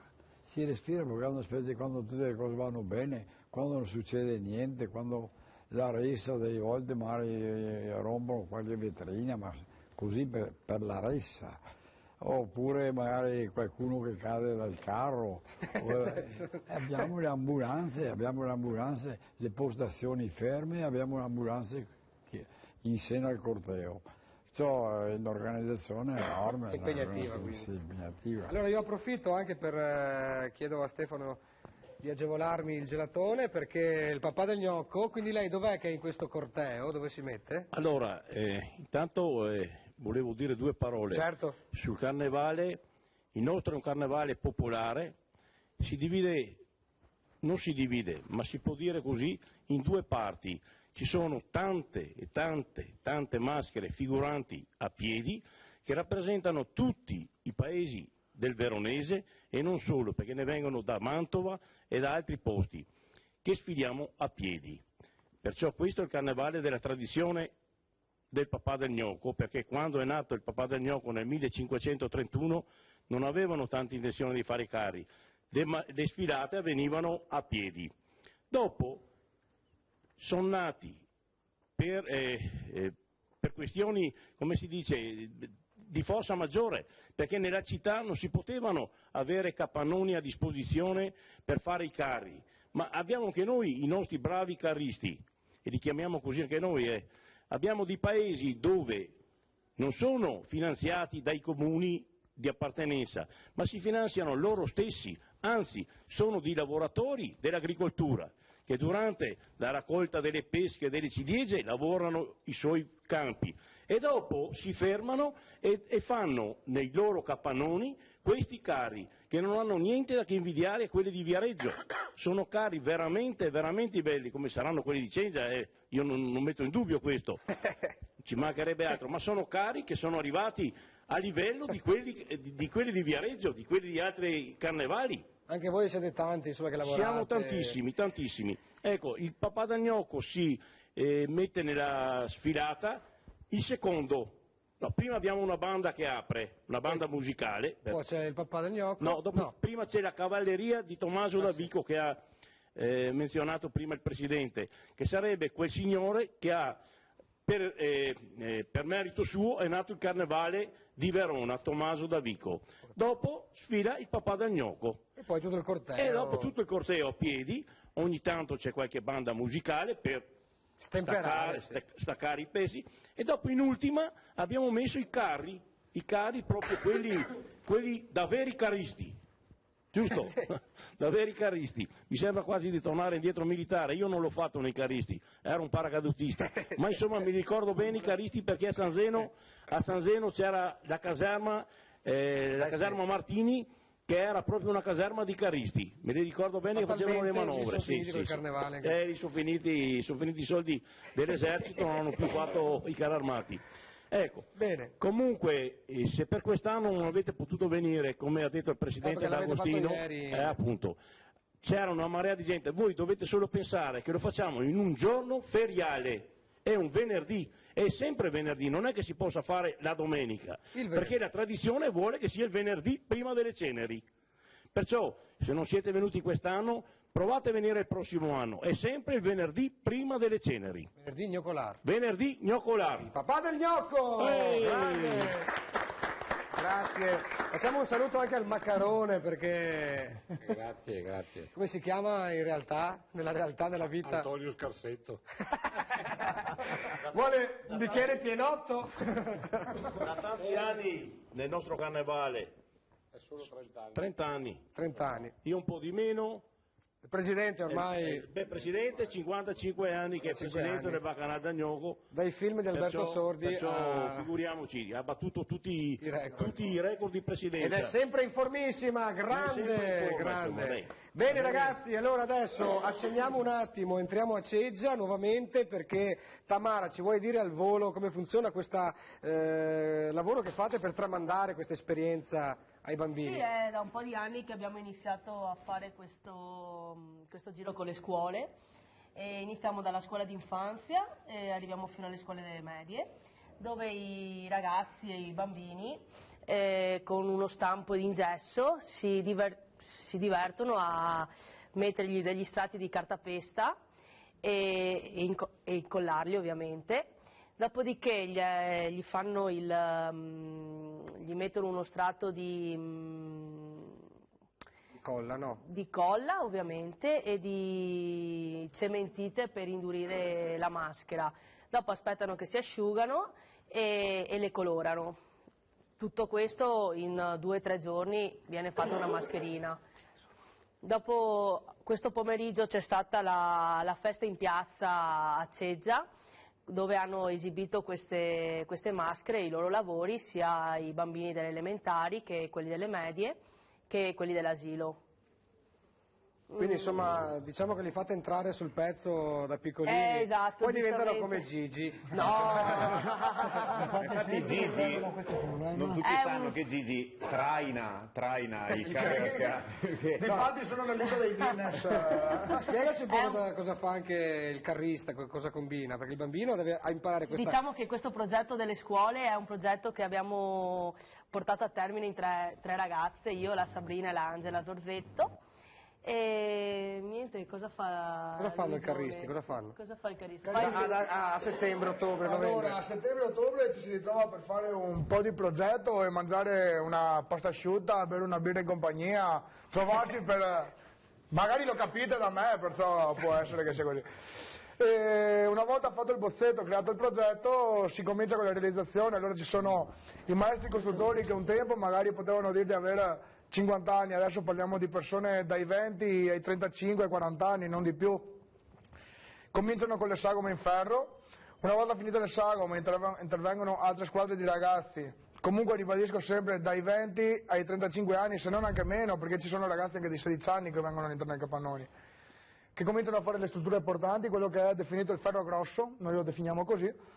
perché è una specie quando tutte le cose vanno bene, quando non succede niente, quando la ressa delle volte magari rompono qualche vetrina, ma così per la ressa. Oppure magari qualcuno che cade dal carro. Abbiamo le ambulanze, le postazioni ferme, abbiamo le ambulanze in seno al corteo. È un'organizzazione enorme.
Impegnativa,
sì, impegnativa.
Allora io approfitto anche chiedo a Stefano di agevolarmi il gelatone perché il papà del gnocco, quindi lei dov'è che è in questo corteo, dove si mette?
Allora, intanto volevo dire due parole sul carnevale. Il nostro è un carnevale popolare, non si divide, ma si può dire così, in due parti. Ci sono tante e tante maschere figuranti a piedi che rappresentano tutti i paesi del Veronese e non solo, perché ne vengono da Mantova e da altri posti, che sfiliamo a piedi. Perciò questo è il carnevale della tradizione del papà del gnocco, perché quando è nato il papà del gnocco nel 1531 non avevano tanta intenzione di fare i carri, le sfilate avvenivano a piedi. Dopo sono nati per questioni, come si dice, di forza maggiore, perché nella città non si potevano avere capannoni a disposizione per fare i carri, ma abbiamo anche noi i nostri bravi carristi, e li chiamiamo così anche noi, abbiamo dei paesi dove non sono finanziati dai comuni di appartenenza, ma si finanziano loro stessi, anzi sono dei lavoratori dell'agricoltura che durante la raccolta delle pesche e delle ciliegie lavorano i suoi campi e dopo si fermano e fanno nei loro capannoni questi carri che non hanno niente da che invidiare a quelli di Viareggio. Sono carri veramente, veramente belli, come saranno quelli di Ceggia, io non metto in dubbio questo, ci mancherebbe altro, ma sono carri che sono arrivati a livello di quelli di Viareggio, di quelli di altri carnevali.
Anche voi siete tanti insomma, che lavorate.
Siamo tantissimi, tantissimi. Ecco, il papà del gnocco si mette nella sfilata, il secondo, no, prima abbiamo una banda che apre, una banda musicale.
Poi c'è il papà del gnocco.
No, prima c'è la cavalleria di Tommaso da Vico che ha menzionato prima il Presidente, che sarebbe quel signore che ha, per merito suo, è nato il carnevale di Verona, Tommaso da Vico. Dopo sfila il papà del gnocco.
E poi tutto il corteo.
E dopo tutto il corteo a piedi, ogni tanto c'è qualche banda musicale per staccare i pesi, e dopo in ultima abbiamo messo i carri proprio quelli da veri carristi, giusto? Da veri carristi. Mi sembra quasi di tornare indietro militare, io non l'ho fatto nei carristi, ero un paracadutista, ma insomma mi ricordo bene i carristi perché a San Zeno c'era la caserma Martini, che era proprio una caserma di carristi, me li ricordo bene che facevano le manovre. Sono finiti i soldi dell'esercito, non hanno più fatto i carri armati. Ecco, bene. Comunque se per quest'anno non avete potuto venire, come ha detto il Presidente D'Agostino, appunto, c'era una marea di gente, voi dovete solo pensare che lo facciamo in un giorno feriale. È un venerdì, è sempre venerdì, non è che si possa fare la domenica, perché la tradizione vuole che sia il venerdì prima delle ceneri. Perciò, se non siete venuti quest'anno, provate a venire il prossimo anno, è sempre il venerdì prima delle ceneri.
Venerdì gnoccolare.
Venerdì gnoccolare.
Il papà del gnocco! Grande! Grazie. Facciamo un saluto anche al Maccarone perché...
Grazie.
Come si chiama in realtà, nella realtà della vita?
Antonio Scarsetto.
Vuole un bicchiere pienotto?
Da tanti anni nel nostro carnevale.
È solo 30 anni.
30 anni.
30 anni.
Io un po' di meno.
Il Presidente ormai...
Presidente, 55 anni che è Presidente del Bacchanal d'Agnoco.
Dai film di Alberto Sordi
figuriamoci, ha battuto tutti i record di Presidenza.
Ed è sempre informissima, grande. Bene ragazzi, allora adesso accenniamo un attimo, entriamo a Ceggia nuovamente perché Tamara ci vuoi dire al volo come funziona questo lavoro che fate per tramandare questa esperienza ai bambini?
Sì, è da un po' di anni che abbiamo iniziato a fare questo giro con le scuole. Iniziamo dalla scuola d'infanzia e arriviamo fino alle scuole medie, dove i ragazzi e i bambini con uno stampo in gesso si divertono a mettergli degli strati di cartapesta e incollarli ovviamente. Dopodiché gli mettono uno strato di colla ovviamente e di cementite per indurire la maschera. Dopo aspettano che si asciugano e le colorano. Tutto questo in 2 o 3 giorni viene fatta una mascherina. Dopo questo pomeriggio c'è stata la festa in piazza a Ceggia, dove hanno esibito queste maschere e i loro lavori, sia i bambini delle elementari che quelli delle medie che quelli dell'asilo.
Quindi insomma diciamo che li fate entrare sul pezzo da piccolini,
esatto,
poi diventano come Gigi.
No!
Infatti Gigi, non tutti sanno che Gigi traina i carri.
Infatti sono nel libro dei Guinness.
Spiegaci un po' cosa fa anche il carrista, cosa combina, perché il bambino deve imparare questa...
Diciamo che questo progetto delle scuole è un progetto che abbiamo portato a termine in tre ragazze, io, la Sabrina e l'Angela Zorzetto. E niente, cosa fa?
Cosa fanno i carristi? Cosa fanno?
Cosa fa il carrista?
A settembre, ottobre, novembre.
Allora, a settembre, ottobre ci si ritrova per fare un po' di progetto e mangiare una pasta asciutta, bere una birra in compagnia, trovarsi per... Magari lo capite da me, perciò può essere che sia così. E una volta fatto il bozzetto, creato il progetto, si comincia con la realizzazione. Allora ci sono i maestri costruttori che un tempo magari potevano dire di avere 50 anni, adesso parliamo di persone dai 20 ai 35, ai 40 anni, non di più. Cominciano con le sagome in ferro, una volta finite le sagome intervengono altre squadre di ragazzi, comunque ribadisco sempre dai 20 ai 35 anni, se non anche meno, perché ci sono ragazzi anche di 16 anni che vengono all'interno dei capannoni, che cominciano a fare le strutture portanti, quello che è definito il ferro grosso, noi lo definiamo così.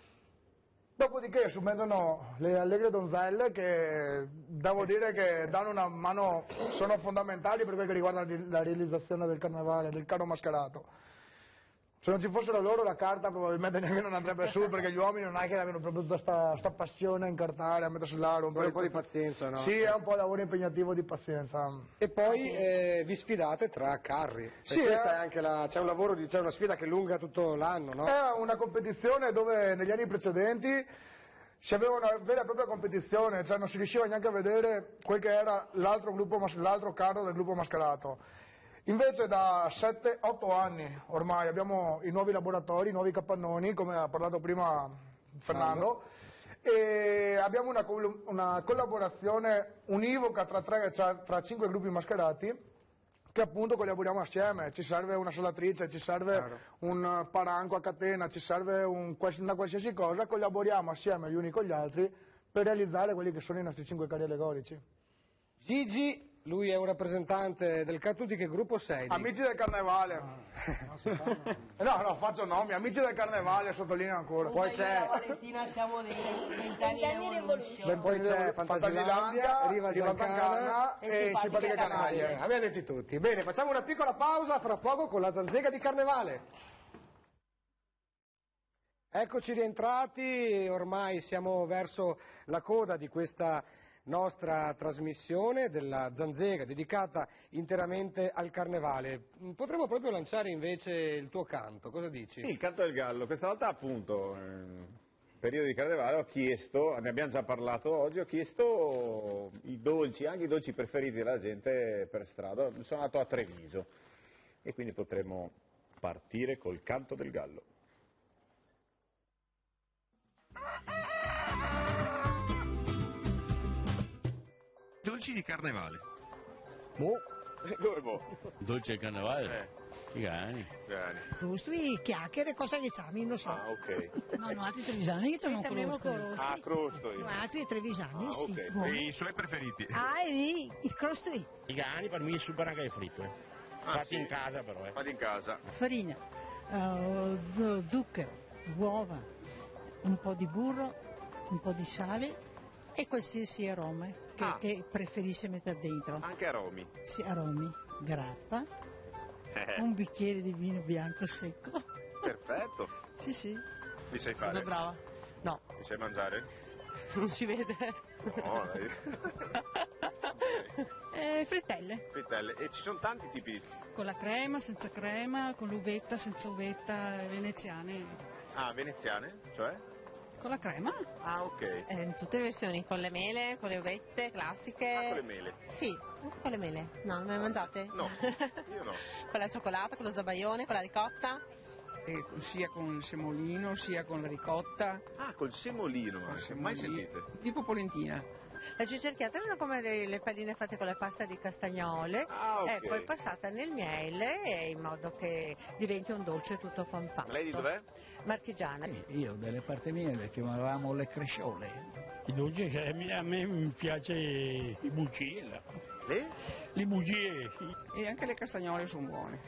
Dopodiché subentrano le allegre donzelle che devo dire che danno una mano, sono fondamentali per quel che riguarda la realizzazione del carnevale, del carro mascherato. Se non ci fossero loro la carta probabilmente neanche non andrebbe su, perché gli uomini non è che abbiano proprio tutta sta passione a incartare, a mettersi là,
un po' di pazienza, no?
Sì, è un po' lavoro impegnativo di pazienza.
E poi vi sfidate tra carri.
Sì,
questa è anche c'è un lavoro, c'è una sfida che lunga tutto l'anno, no?
È una competizione dove negli anni precedenti si aveva una vera e propria competizione, cioè non si riusciva neanche a vedere quel che era l'altro carro del gruppo mascherato. Invece da 7-8 anni ormai abbiamo i nuovi laboratori, i nuovi capannoni, come ha parlato prima Fernando, e abbiamo una collaborazione univoca tra 5 gruppi mascherati, che appunto collaboriamo assieme. Ci serve una salatrice, ci serve un paranco a catena, ci serve una qualsiasi cosa, collaboriamo assieme gli uni con gli altri per realizzare quelli che sono i nostri 5 carri allegorici.
Gigi, lui è un rappresentante del tu di che gruppo sei?
Amici del Carnevale. No, faccio nomi, Amici del Carnevale, sottolineo ancora.
Poi c'è Valentina, siamo dei 20 anni Revolution.
Poi c'è Fantasilandia, Riva Zancana e Simpatiche Canaglie. Abbiamo detti tutti. Bene, facciamo una piccola pausa, fra poco con la Zanzega di Carnevale. Eccoci rientrati, ormai siamo verso la coda di questa nostra trasmissione della Zanzega dedicata interamente al Carnevale. Potremmo proprio lanciare invece il tuo canto, cosa dici?
Sì, il canto del gallo. Questa volta appunto, periodo di Carnevale, ho chiesto, ne abbiamo già parlato oggi, ho chiesto i dolci, anche i dolci preferiti della gente per strada. Sono andato a Treviso e quindi potremmo partire col canto del gallo.
Dolci di Carnevale.
Dove boh?
Dolce di Carnevale? Cigani.
Crostui, chiacchiere, cosa diciamo? Non so.
Ah, ok.
No, altri trevisani che sono crostui.
Ah, crostui.
Altri trevisani, sì.
Okay.
Buono.
E i suoi preferiti?
I crostui.
Cigani per me è super anche fritto. Fatti in casa però.
Fatti in casa.
Farina, zucchero, uova, un po' di burro, un po' di sale e qualsiasi aroma che preferisce mettere dentro.
Anche aromi?
Sì, aromi, grappa, un bicchiere di vino bianco secco.
Perfetto.
Sì, sì.
Mi sai fare?
Sono brava. No.
Mi sai mangiare?
Non si vede.
No, dai.
Frittelle.
Frittelle. E ci sono tanti tipi?
Con la crema, senza crema, con l'uvetta, senza uvetta, veneziane.
Ah, veneziane? Cioè?
Con la crema?
Ah, ok.
In tutte le versioni, con le mele, con le uvette classiche.
Ah, con le mele?
Sì, anche con le mele. No, me le mangiate?
No, io no.
Con la cioccolata, con lo zabaione, con la ricotta?
Sia con il semolino, sia con la ricotta.
Ah, col semolino, mai sentite?
Tipo polentina.
La cicerchiata sono come le palline fatte con la pasta di castagnole,
ok.
poi passata nel miele in modo che diventi un dolce tutto compatto.
Lei di dov'è?
Marchigiana.
Io delle parti mie le chiamavamo le cresciole.
I dolci, a me mi piace i bugie. Le bugie.
E anche le castagnole sono buone.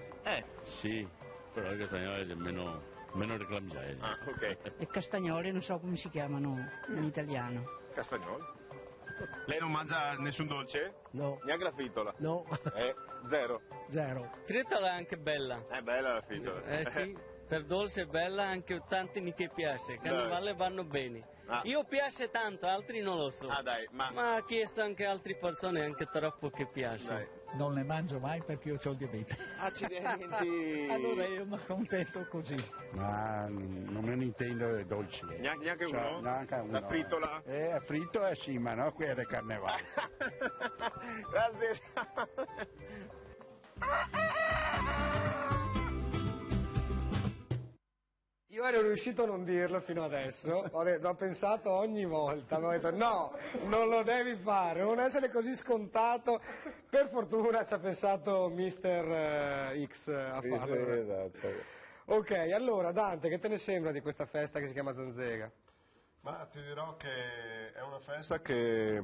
Sì, però le castagnole è meno reclamate.
Ah, ok.
Le castagnole non so come si chiamano in italiano.
Castagnoli. Lei non mangia nessun dolce?
No.
Neanche la fritola?
No.
Zero.
Zero.
Fritola è anche bella.
È bella la fritola.
Sì, per dolce è bella, anche tanti che piace. Carnevale vanno bene.
Ah.
Io piace tanto, altri non lo so.
Ah dai, ma
ha chiesto anche altre persone, anche troppo che piace.
Dai.
Non le mangio mai perché io ho il diabete.
Accidenti.
Allora io mi accontento così.
Ma non me ne intendo dei dolci.
Neanche uno?
Neanche uno.
La fritola?
Fritto sì, ma no, qui è del carnevale.
Grazie.
Io ero riuscito a non dirlo fino adesso, ho pensato ogni volta, mi ho detto no, non lo devi fare, non essere così scontato. Per fortuna ci ha pensato Mister X a farlo.
Esatto.
Ok, allora Dante, che te ne sembra di questa festa che si chiama Zanzega?
Ma ti dirò che è una festa che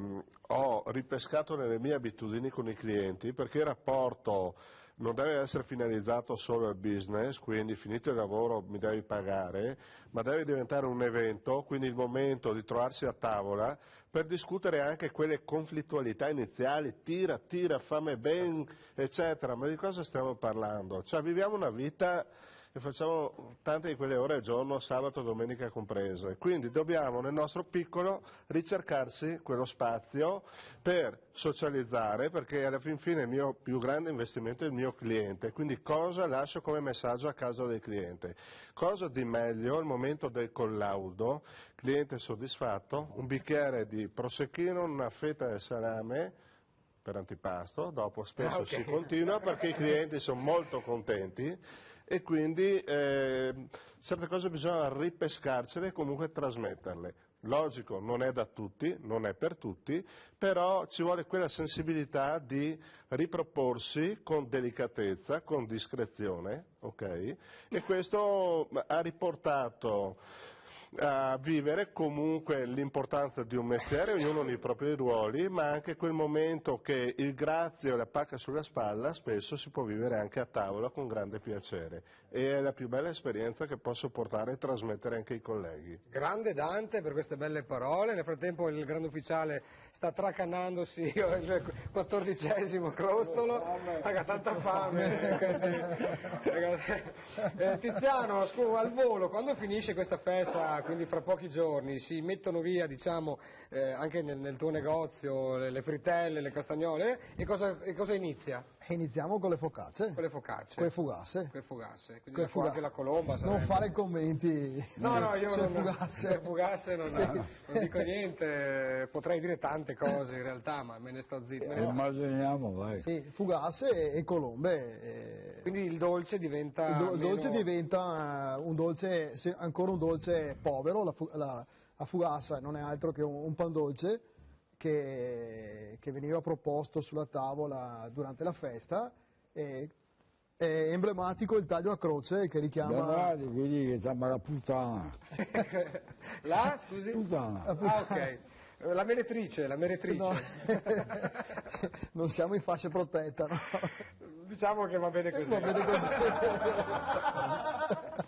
ho ripescato nelle mie abitudini con i clienti, perché il rapporto non deve essere finalizzato solo al business, quindi finito il lavoro mi devi pagare, ma deve diventare un evento, quindi il momento di trovarsi a tavola per discutere anche quelle conflittualità iniziali, tira, fame ben, eccetera. Ma di cosa stiamo parlando? Cioè viviamo una vita e facciamo tante di quelle ore al giorno, sabato e domenica comprese, quindi dobbiamo nel nostro piccolo ricercarsi quello spazio per socializzare, perché alla fin fine il mio più grande investimento è il mio cliente, quindi cosa lascio come messaggio a casa del cliente? Cosa di meglio al momento del collaudo, cliente soddisfatto, un bicchiere di prosecchino, una fetta di salame per antipasto, dopo spesso si continua perché i clienti sono molto contenti. E quindi certe cose bisogna ripescarcele e comunque trasmetterle. Logico, non è da tutti, non è per tutti, però ci vuole quella sensibilità di riproporsi con delicatezza, con discrezione, ok? E questo ha riportato a vivere comunque l'importanza di un mestiere, ognuno nei propri ruoli, ma anche quel momento che il grazie e la pacca sulla spalla spesso si può vivere anche a tavola con grande piacere, e è la più bella esperienza che posso portare e trasmettere anche ai colleghi.
Grande Dante per queste belle parole, nel frattempo il grande ufficiale sta tracannandosi il 14° crostolo, ha tanta fame. Tiziano, al volo, quando finisce questa festa, quindi fra pochi giorni, si mettono via, diciamo, anche nel tuo negozio le frittelle, le castagnole, e cosa inizia?
Iniziamo con le focacce.
Con le focacce.
Con le fugasse.
Con le fugasse. Quindi dopo anche la colomba.
Non fare commenti.
No, io
sulle fugasse.
Per fugasse non dico niente, potrei dire tante cose in realtà, ma me ne sto zitto.
Immaginiamo, vai.
Sì, fugasse e colombe.
Quindi il dolce diventa
il dolce diventa ancora un dolce povero, la fugassa non è altro che un pan dolce che veniva proposto sulla tavola durante la festa. È emblematico il taglio a croce che richiama...
quindi che chiama la puttana.
Scusi?
Puttana.
Ok. La meretrice.
No, non siamo in fascia protetta, no?
Diciamo che va bene così.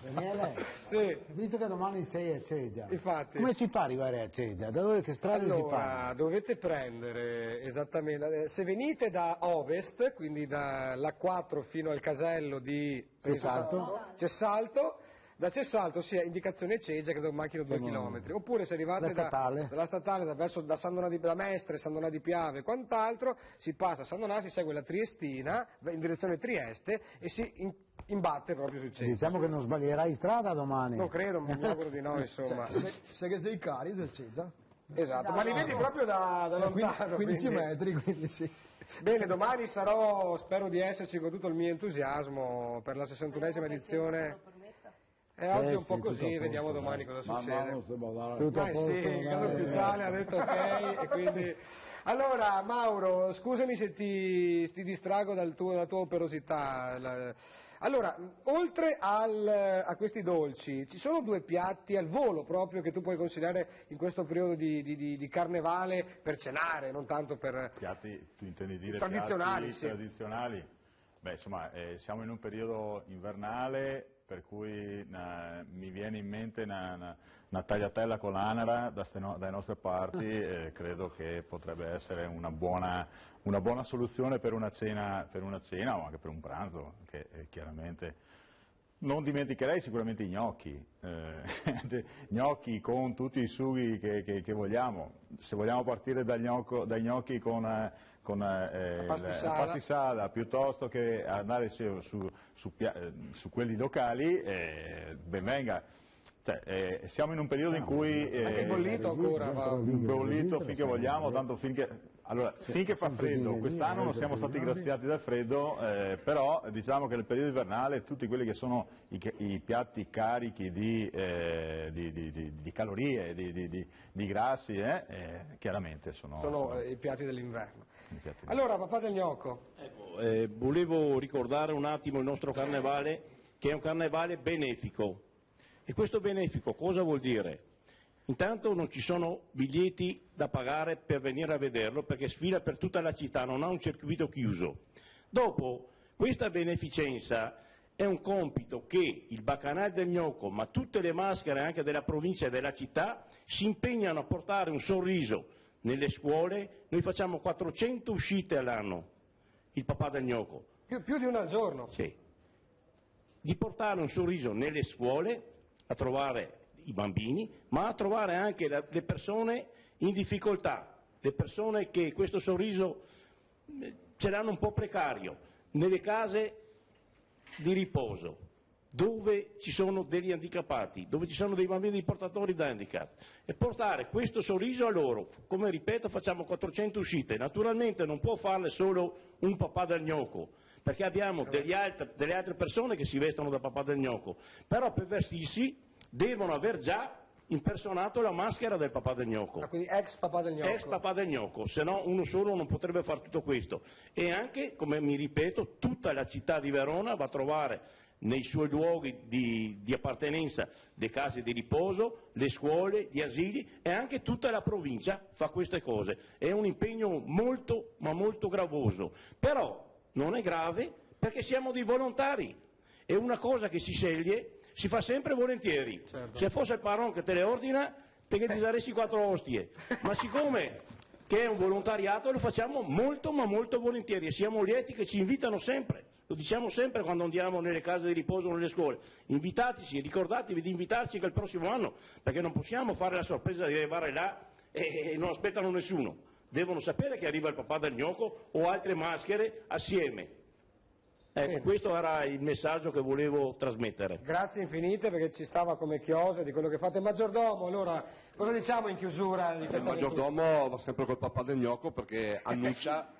Daniele,
sì.
Visto che domani sei a Ceggia,
infatti,
come si fa ad arrivare a Ceggia? Che strade si fanno?
Dovete prendere esattamente, se venite da ovest, quindi dall'A4 fino al casello di Cessalto, da Cessalto si ha indicazione Ceggia, credo manchino 2 chilometri, oppure se arrivate dalla statale da San Donà da Mestre, San Donà di Piave e quant'altro, si passa a San Donà, si segue la Triestina in direzione Trieste e si imbatte proprio su Ceggia.
Diciamo che non sbaglierai strada domani.
Non credo, mi auguro di no, insomma.
Se che sei cari del Ceggia.
Esatto, ma li vedi proprio da lontano.
15 metri, quindi sì.
Bene, domani spero di esserci con tutto il mio entusiasmo per la 61esima edizione. Oggi è un po'
sì,
così,
tutto
vediamo
posto,
domani
dai.
cosa succede.
Tutto a posto,
Sì, il caso
dai.
ufficiale ha detto ok, e quindi... Allora, Mauro, scusami se ti distrago dalla tua operosità. Allora, oltre a questi dolci, ci sono 2 piatti al volo proprio che tu puoi consigliare in questo periodo di carnevale per cenare, non tanto per...
Piatti, tu intendi dire
tradizionali,
piatti
sì.
tradizionali? Beh, insomma, siamo in un periodo invernale, per cui mi viene in mente una tagliatella con l'anara dalle nostre parti, credo che potrebbe essere una buona soluzione per una cena o anche per un pranzo, che chiaramente... Non dimenticherei sicuramente i gnocchi, gnocchi con tutti i sughi che vogliamo. Se vogliamo partire dai gnocchi con la pastisada piuttosto che andare su quelli locali, ben venga. Cioè, siamo in un periodo in cui
anche il bollito ancora va.
Bollito finché vogliamo, tanto finché fa freddo. Quest'anno non siamo stati graziati dal freddo, però diciamo che nel periodo invernale tutti quelli che sono i piatti carichi di calorie, di grassi, chiaramente sono
I piatti dell'inverno. Allora, papà del gnocco.
Ecco, volevo ricordare un attimo il nostro carnevale, che è un carnevale benefico. E questo benefico cosa vuol dire? Intanto non ci sono biglietti da pagare per venire a vederlo, perché sfila per tutta la città, non ha un circuito chiuso. Dopo, questa beneficenza è un compito che il Bacchanal del Gnocco, ma tutte le maschere anche della provincia e della città, si impegnano a portare un sorriso nelle scuole. Noi facciamo 400 uscite all'anno, il papà del Gnocco.
Più di una al giorno?
Sì. Di portare un sorriso nelle scuole, a trovare i bambini, ma a trovare anche le persone in difficoltà, le persone che questo sorriso ce l'hanno un po' precario, nelle case di riposo, dove ci sono degli handicappati, dove ci sono dei bambini portatori di handicap, e portare questo sorriso a loro. Come ripeto, facciamo 400 uscite, naturalmente non può farle solo un papà del gnocco, perché abbiamo delle altre persone che si vestono da papà del gnocco, però per vestirsi devono aver già impersonato la maschera del papà del gnocco.
Quindi ex papà del gnocco.
Ex papà del gnocco, se no uno solo non potrebbe fare tutto questo. E anche, come mi ripeto, tutta la città di Verona va a trovare nei suoi luoghi di appartenenza le case di riposo, le scuole, gli asili, e anche tutta la provincia fa queste cose. È un impegno molto, ma molto gravoso, però non è grave perché siamo dei volontari, è una cosa che si sceglie, si fa sempre volentieri.
Certo.
Se fosse il Paron che te le ordina, te che ti daresti 4 ostie, ma siccome che è un volontariato lo facciamo molto, ma molto volentieri, e siamo lieti che ci invitano sempre. Lo diciamo sempre quando andiamo nelle case di riposo o nelle scuole: invitateci, ricordatevi di invitarci anche il prossimo anno, perché non possiamo fare la sorpresa di arrivare là e non aspettano nessuno. Devono sapere che arriva il papà del gnocco o altre maschere assieme. Ecco, questo era il messaggio che volevo trasmettere.
Grazie infinite, perché ci stava come chiose di quello che fate. Maggiordomo, allora, cosa diciamo in chiusura di questa
Il maggiordomo va sempre col papà del gnocco, perché annuncia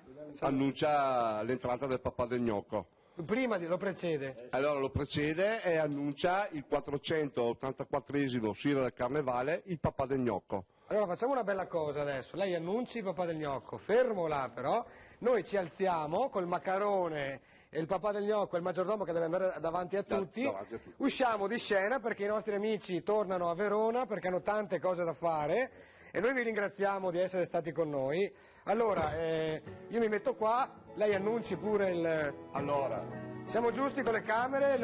l'entrata del papà del gnocco.
Prima lo precede.
Allora lo precede e annuncia il 484esimo Sera del Carnevale, il papà del gnocco.
Allora facciamo una bella cosa adesso, lei annunci il papà del gnocco, fermo là però, noi ci alziamo col maccarone e il papà del gnocco e il maggiordomo che deve andare davanti a tutti, usciamo di scena perché i nostri amici tornano a Verona perché hanno tante cose da fare e noi vi ringraziamo di essere stati con noi. Allora, io mi metto qua, lei annunci pure il...
Allora...
Siamo giusti con le camere,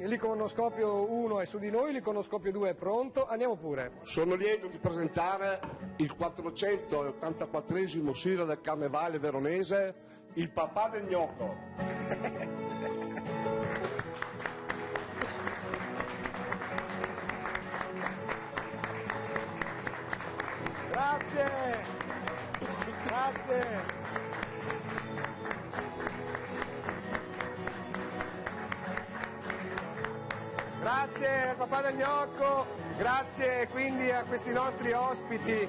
l'iconoscopio 1 è su di noi, l'iconoscopio 2 è pronto, andiamo pure.
Sono lieto di presentare il 484esimo Sera del Carnevale veronese, il papà del gnocco.
Grazie, grazie. Grazie papà del gnocco, grazie quindi a questi nostri ospiti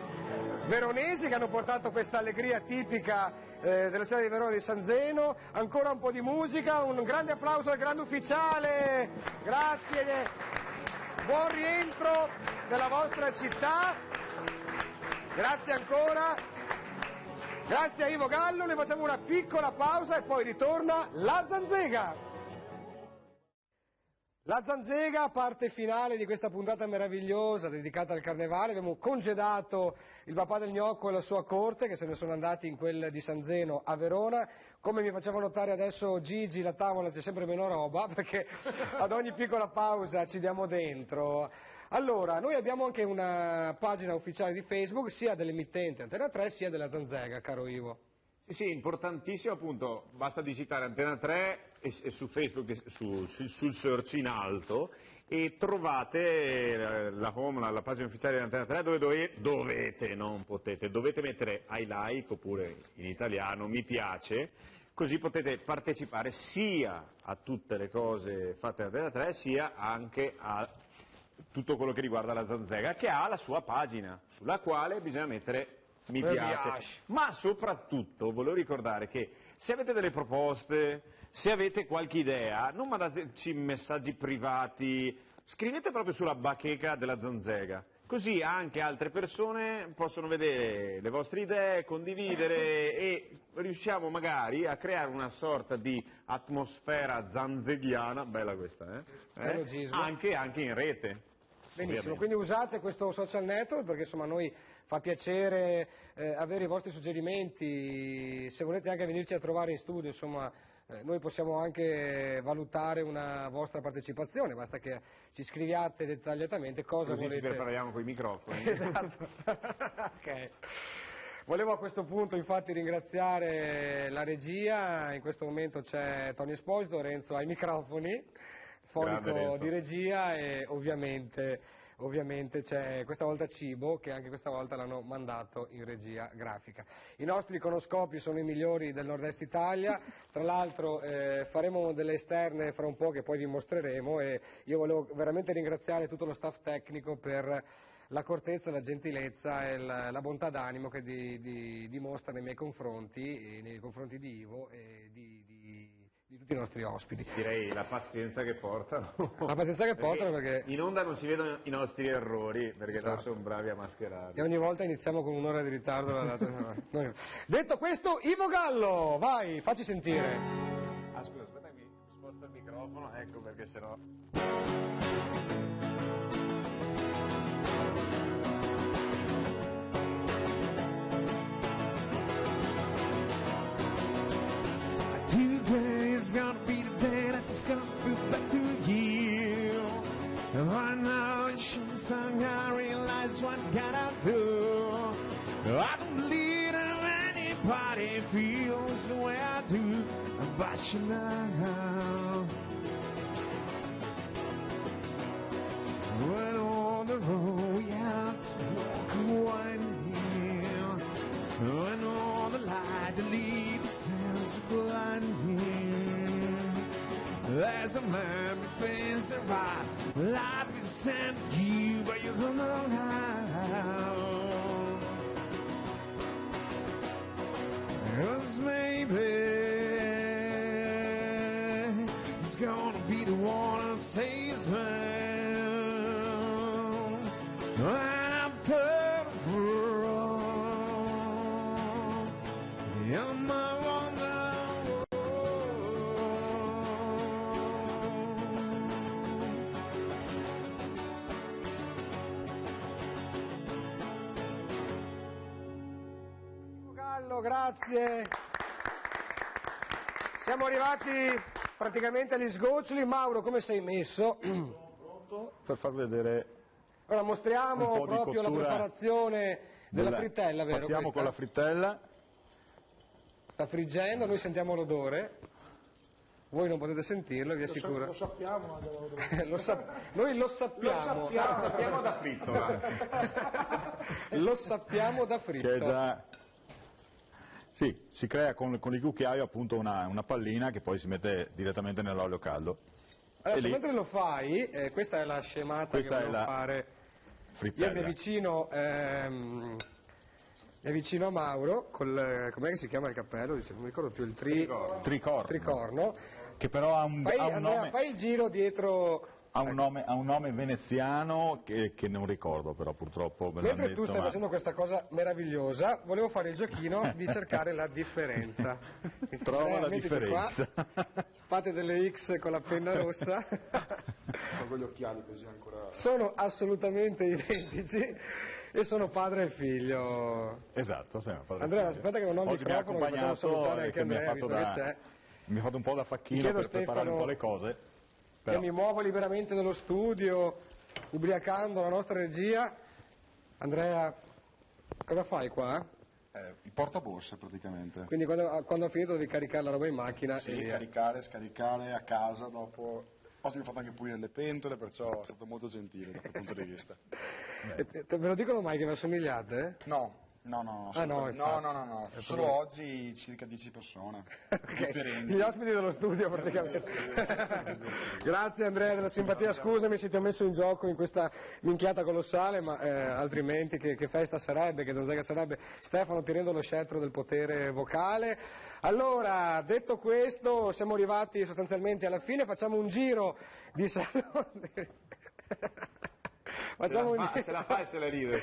veronesi che hanno portato questa allegria tipica della città di Verona di San Zeno. Ancora un po' di musica, un grande applauso al grande ufficiale, grazie. buon rientro nella vostra città, grazie ancora, grazie a Ivo Gallo, ne facciamo una piccola pausa e poi ritorna La Zanzega. La Zanzega, parte finale di questa puntata meravigliosa dedicata al carnevale. Abbiamo congedato il papà del gnocco e la sua corte che se ne sono andati in quel di San Zeno a Verona. Come mi faceva notare adesso Gigi, la tavola c'è sempre meno roba perché ad ogni piccola pausa ci diamo dentro. Allora, noi abbiamo anche una pagina ufficiale di Facebook sia dell'emittente Antena 3 sia della Zanzega, caro Ivo.
Sì, importantissimo appunto, basta digitare Antena 3 e su Facebook, sul search in alto e trovate la home, la pagina ufficiale di Antena 3 dove dovete mettere I like oppure in italiano mi piace, così potete partecipare sia a tutte le cose fatte da Antena 3 sia anche a tutto quello che riguarda la Zanzega, che ha la sua pagina sulla quale bisogna mettere mi piace, ma soprattutto volevo ricordare che se avete delle proposte, se avete qualche idea, non mandateci messaggi privati, scrivete proprio sulla bacheca della Zanzega, così anche altre persone possono vedere le vostre idee, condividere e riusciamo magari a creare una sorta di atmosfera zanzeghiana, bella questa, anche in rete.
Benissimo, quindi usate questo social network perché insomma noi fa piacere avere i vostri suggerimenti, se volete anche venirci a trovare in studio, insomma noi possiamo anche valutare una vostra partecipazione, basta che ci scriviate dettagliatamente cosa
così
volete.
Ci prepariamo con i microfoni.
Esatto. Okay. Volevo a questo punto infatti ringraziare la regia, in questo momento c'è Tony Esposito, Renzo ai microfoni, fonico di regia e ovviamente c'è questa volta Cibo che anche questa volta l'hanno mandato in regia grafica. I nostri iconoscopi sono i migliori del nord-est Italia, tra l'altro faremo delle esterne fra un po' che poi vi mostreremo e io volevo veramente ringraziare tutto lo staff tecnico per la cortezza, la gentilezza e la bontà d'animo che dimostra nei miei confronti, nei confronti di Ivo e di tutti i nostri ospiti.
Direi la pazienza che portano.
La pazienza che portano perché
in onda non si vedono i nostri errori perché loro sono bravi a mascherarli.
E ogni volta iniziamo con un'ora di ritardo. Detto questo, Ivo Gallo, vai, facci sentire.
Ah scusa, aspetta che mi sposto il microfono, ecco perché sennò...
Today's gonna be the day that's gonna feel back to you. Right now in Shimsang I realize what gotta do. I don't believe that anybody feels the way I do about you now. When on the road we have to walk one hill. When all the light that leads us blinding. There's a man who thinks that right life is sent you, but you don't know how. 'Cause maybe it's gonna be the one who saves me. I'm third wrong. I'm my
grazie. Siamo arrivati praticamente agli sgoccioli. Mauro, come sei messo?
Pronto per far vedere.
Allora mostriamo proprio la preparazione della frittella, vero?
Partiamo con la frittella.
Sta friggendo, noi sentiamo l'odore. Voi non potete sentirlo, vi assicuro.
Lo sappiamo.
Noi lo sappiamo.
Lo sappiamo da fritto.
Lo sappiamo da fritto.
Che è già... Sì, si crea con il cucchiaio appunto una pallina che poi si mette direttamente nell'olio caldo.
Adesso mentre lo fai, questa è la scemata che volevo fare.
Frittella.
Io mi avvicino a Mauro, com'è che si chiama il cappello? Non mi ricordo più, il tricorno.
Che però ha un nome...
Fai il giro dietro
Ha un nome veneziano che non ricordo, però purtroppo me l'hanno
Mentre
detto.
tu stai facendo questa cosa meravigliosa, volevo fare il giochino di cercare la differenza.
Trova la
mettiti
differenza.
Qua, fate delle X con la penna rossa.
Con gli occhiali così ancora.
Sono assolutamente identici e sono padre e figlio.
Esatto, sì,
Andrea, aspetta che non ho il
Oggi mi ha
microfono, che facciamo
accompagnato
salutare
e
anche
che mi ha
Andrea,
fatto
visto che c'è.
mi ha fatto un po' da facchino
Chiedo
per preparare un po' le cose.
Che mi muovo liberamente dallo studio, ubriacando la nostra regia. Andrea, cosa fai qua?
Il portaborse praticamente.
Quindi quando ho finito devi caricare la roba in macchina
Sì,
e via.
caricare, scaricare a casa dopo. Oggi mi ho fatto anche pulire le pentole, perciò è stato molto gentile da quel punto di vista.
Ve lo dicono mai che vi assomigliate?
No.
Ah, no,
no. Solo oggi circa 10 persone differenti.
Gli ospiti dello studio praticamente. Grazie Andrea della simpatia, scusami se ti ho messo in gioco in questa minchiata colossale, ma altrimenti che festa sarebbe, che Zanzega sarebbe. Stefano tenendo lo scettro del potere vocale. Allora, detto questo, siamo arrivati sostanzialmente alla fine, facciamo un giro di saluti.
Se la fa e se la ride.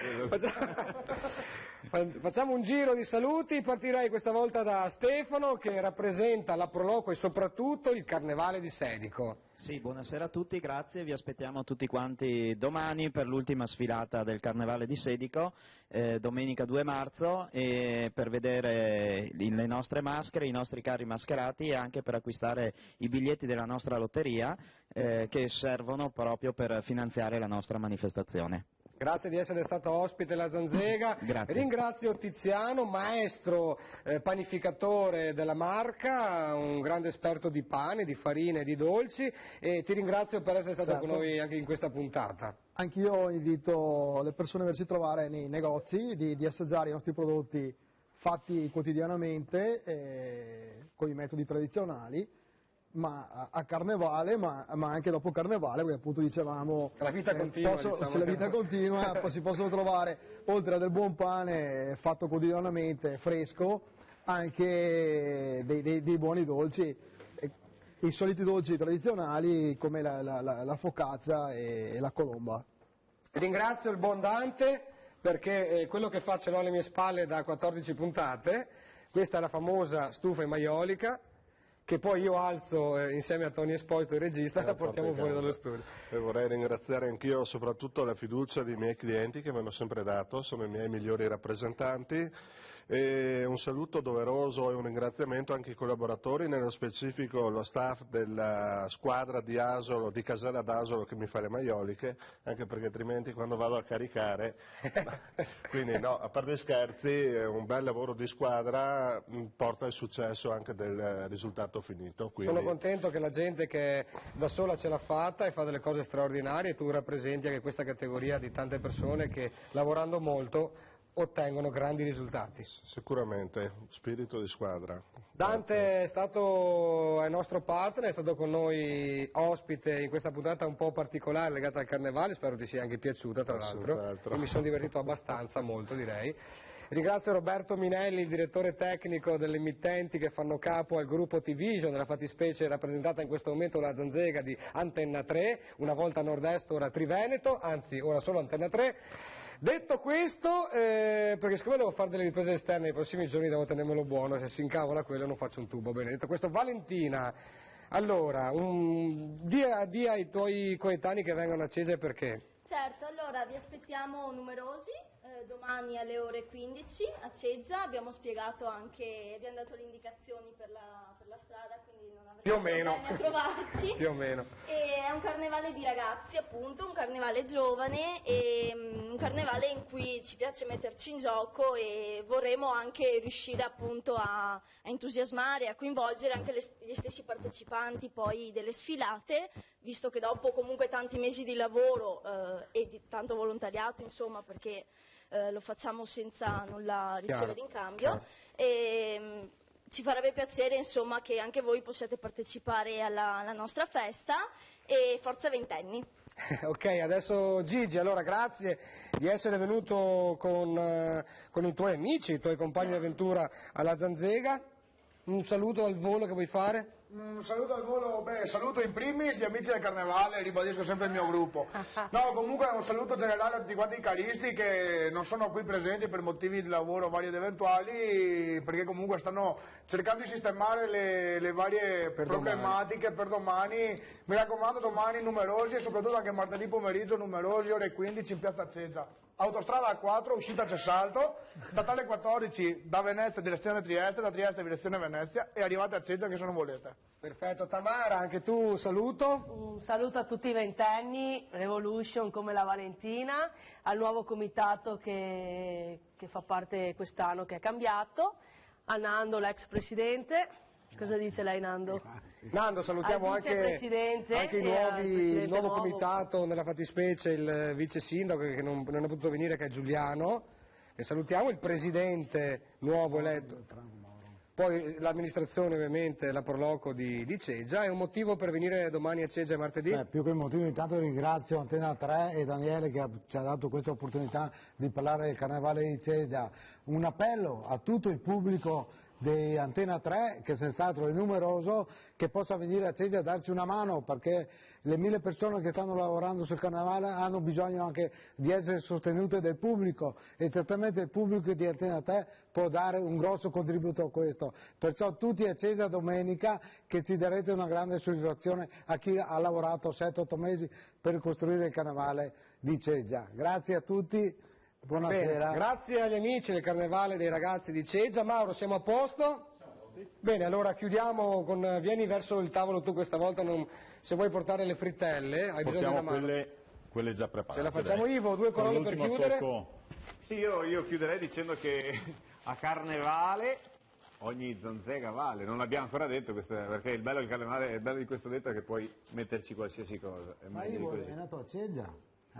Facciamo un giro di saluti, partirei questa volta da Stefano che rappresenta la Proloco e soprattutto il Carnevale di Sedico.
Sì, buonasera a tutti, grazie, vi aspettiamo tutti quanti domani per l'ultima sfilata del Carnevale di Sedico, domenica 2 marzo, per vedere le nostre maschere, i nostri carri mascherati e anche per acquistare i biglietti della nostra lotteria che servono proprio per finanziare la nostra manifestazione.
Grazie di essere stato ospite alla Zanzega.
Grazie.
Ringrazio Tiziano, maestro panificatore della marca, un grande esperto di pane, di farine e di dolci, e ti ringrazio per essere stato con noi anche in questa puntata.
Anch'io invito le persone a venirci a trovare nei negozi, di assaggiare i nostri prodotti fatti quotidianamente con i metodi tradizionali, ma a Carnevale, ma anche dopo Carnevale, perché appunto dicevamo
la vita continua,
se la vita continua si possono trovare, oltre a del buon pane fatto quotidianamente, fresco, anche dei buoni dolci, i soliti dolci tradizionali come la focaccia e la colomba.
Ringrazio il buon Dante perché quello che fa ce l'ho alle mie spalle da 14 puntate, questa è la famosa stufa maiolica, che poi io alzo insieme a Tony Esposito, il regista, e la portiamo fuori dallo studio.
E vorrei ringraziare anch'io soprattutto la fiducia dei miei clienti che mi hanno sempre dato, sono i miei migliori rappresentanti, e un saluto doveroso e un ringraziamento anche ai collaboratori, nello specifico lo staff della squadra di Asolo, di Casella d'Asolo che mi fa le maioliche, anche perché altrimenti quando vado a caricare, quindi no, a parte scherzi, un bel lavoro di squadra porta al successo anche del risultato finito. Quindi...
Sono contento che la gente che da sola ce l'ha fatta e fa delle cose straordinarie, e tu rappresenti anche questa categoria di tante persone che lavorando molto ottengono grandi risultati.
Sicuramente, spirito di squadra.
Dante è il nostro partner, è stato con noi ospite in questa puntata un po' particolare legata al Carnevale, spero ti sia anche piaciuta tra l'altro, io mi sono divertito abbastanza, molto direi. Ringrazio Roberto Minelli, il direttore tecnico delle emittenti che fanno capo al gruppo T-Vision, nella fattispecie rappresentata in questo momento dalla Zanzega di Antenna 3, una volta Nord-Est, ora Triveneto, anzi ora solo Antenna 3. Detto questo, perché siccome devo fare delle riprese esterne nei prossimi giorni devo tenermelo buono, se si incavola quello non faccio un tubo. Bene, detto questo, Valentina, allora, dia ai tuoi coetanei che vengono a Cese perché?
Certo, allora vi aspettiamo numerosi, domani alle ore 15 a Ceggia, abbiamo spiegato anche, abbiamo dato le indicazioni per la strada, quindi non avremo problemi a trovarci.
Più o meno.
E è un carnevale di ragazzi appunto, un carnevale giovane e un carnevale in cui ci piace metterci in gioco e vorremmo anche riuscire appunto a entusiasmare, a coinvolgere anche gli stessi partecipanti poi delle sfilate, visto che dopo comunque tanti mesi di lavoro e di tanto volontariato insomma, perché lo facciamo senza nulla ricevere in cambio, e ci farebbe piacere insomma che anche voi possiate partecipare alla nostra festa e forza ventenni.
Ok, adesso Gigi, allora grazie di essere venuto con i tuoi amici, i tuoi compagni di avventura alla Zanzega. Un saluto al volo che vuoi fare?
Un saluto al volo, saluto in primis gli amici del Carnevale, ribadisco sempre il mio gruppo. No, comunque un saluto generale a tutti quanti i caristi che non sono qui presenti per motivi di lavoro vari ed eventuali, perché comunque stanno cercando di sistemare le varie problematiche per domani. Mi raccomando, domani numerosi e soprattutto anche martedì pomeriggio numerosi, ore 15 in piazza Ceggia. Autostrada A4, uscita Cessalto, statale 14 da Venezia direzione Trieste, da Trieste direzione Venezia e arrivate a Ceggia che se non volete.
Perfetto, Tamara, anche tu un saluto?
Un saluto a tutti i ventenni, Revolution come la Valentina, al nuovo comitato che fa parte quest'anno che è cambiato, a Nando l'ex presidente. Cosa dice lei, Nando?
Nando, salutiamo anche il nuovo comitato, nella fattispecie il vice sindaco che non è potuto venire, che è Giuliano, che salutiamo, il presidente nuovo eletto, poi l'amministrazione ovviamente, la Proloco di Ceggia. È un motivo per venire domani a Ceggia e martedì?
Più che un motivo, intanto ringrazio Antena 3 e Daniele che ci ha dato questa opportunità di parlare del Carnevale di Ceggia. Un appello a tutto il pubblico di Antena 3, che è stato numeroso, che possa venire a Ceggia a darci una mano, perché le 1000 persone che stanno lavorando sul Carnevale hanno bisogno anche di essere sostenute dal pubblico, e certamente il pubblico di Antena 3 può dare un grosso contributo a questo. Perciò tutti a Ceggia domenica, che ci darete una grande soddisfazione a chi ha lavorato 7-8 mesi per costruire il Carnevale di Ceggia. Grazie a tutti. Buonasera.
Bene, grazie agli amici del Carnevale dei ragazzi di Ceggia. Mauro, siamo a posto? Bene, allora chiudiamo con... Vieni verso il tavolo tu questa volta, se vuoi portare le frittelle, hai bisogno della mano.
Quelle già preparate.
Ce la facciamo, Ivo, 2 parole per chiudere.
Sì, io chiuderei dicendo che a Carnevale ogni zanzega vale, non l'abbiamo ancora detto, perché il bello del Carnevale, il bello di questo detto è che puoi metterci qualsiasi cosa.
Ma Ivo è nato a Ceggia?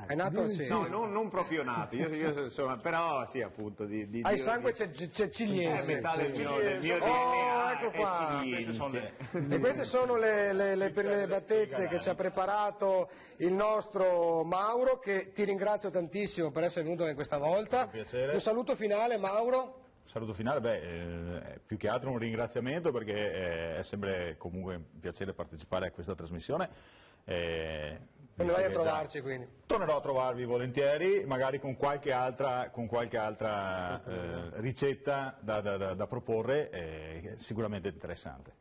È nato a Ceggia?
No, non proprio nato, io insomma, però sì, appunto.
Hai sangue ceciliense.
Metà del mio
ecco qua. E queste sono le battezze che ci ha preparato il nostro Mauro, che ti ringrazio tantissimo per essere venuto anche questa volta. Un saluto finale, Mauro.
Saluto finale, più che altro un ringraziamento, perché è sempre comunque un piacere partecipare a questa trasmissione.
Tornerai a trovarci, quindi?
Tornerò a trovarvi volentieri, magari con qualche altra ricetta da proporre, sicuramente interessante.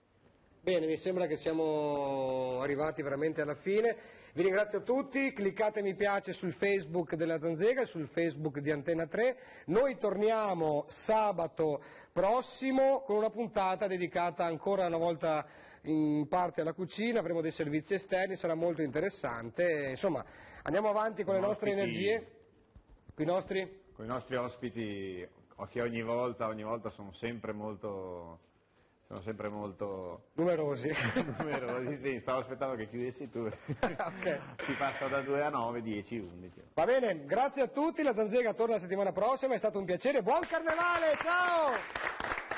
Bene, mi sembra che siamo arrivati veramente alla fine. Vi ringrazio tutti, cliccate mi piace sul Facebook della Zanzega e sul Facebook di Antena 3. Noi torniamo sabato prossimo con una puntata dedicata ancora una volta in parte alla cucina, avremo dei servizi esterni, sarà molto interessante. Insomma, andiamo avanti con le nostre energie, con i nostri ospiti, che ogni volta sono sempre molto numerosi. Sì, stavo aspettando che chiudessi tu. Okay. Si passa da 2 a 9, 10, 11. Va bene, grazie a tutti, la Zanzega torna la settimana prossima, è stato un piacere, buon Carnevale, ciao!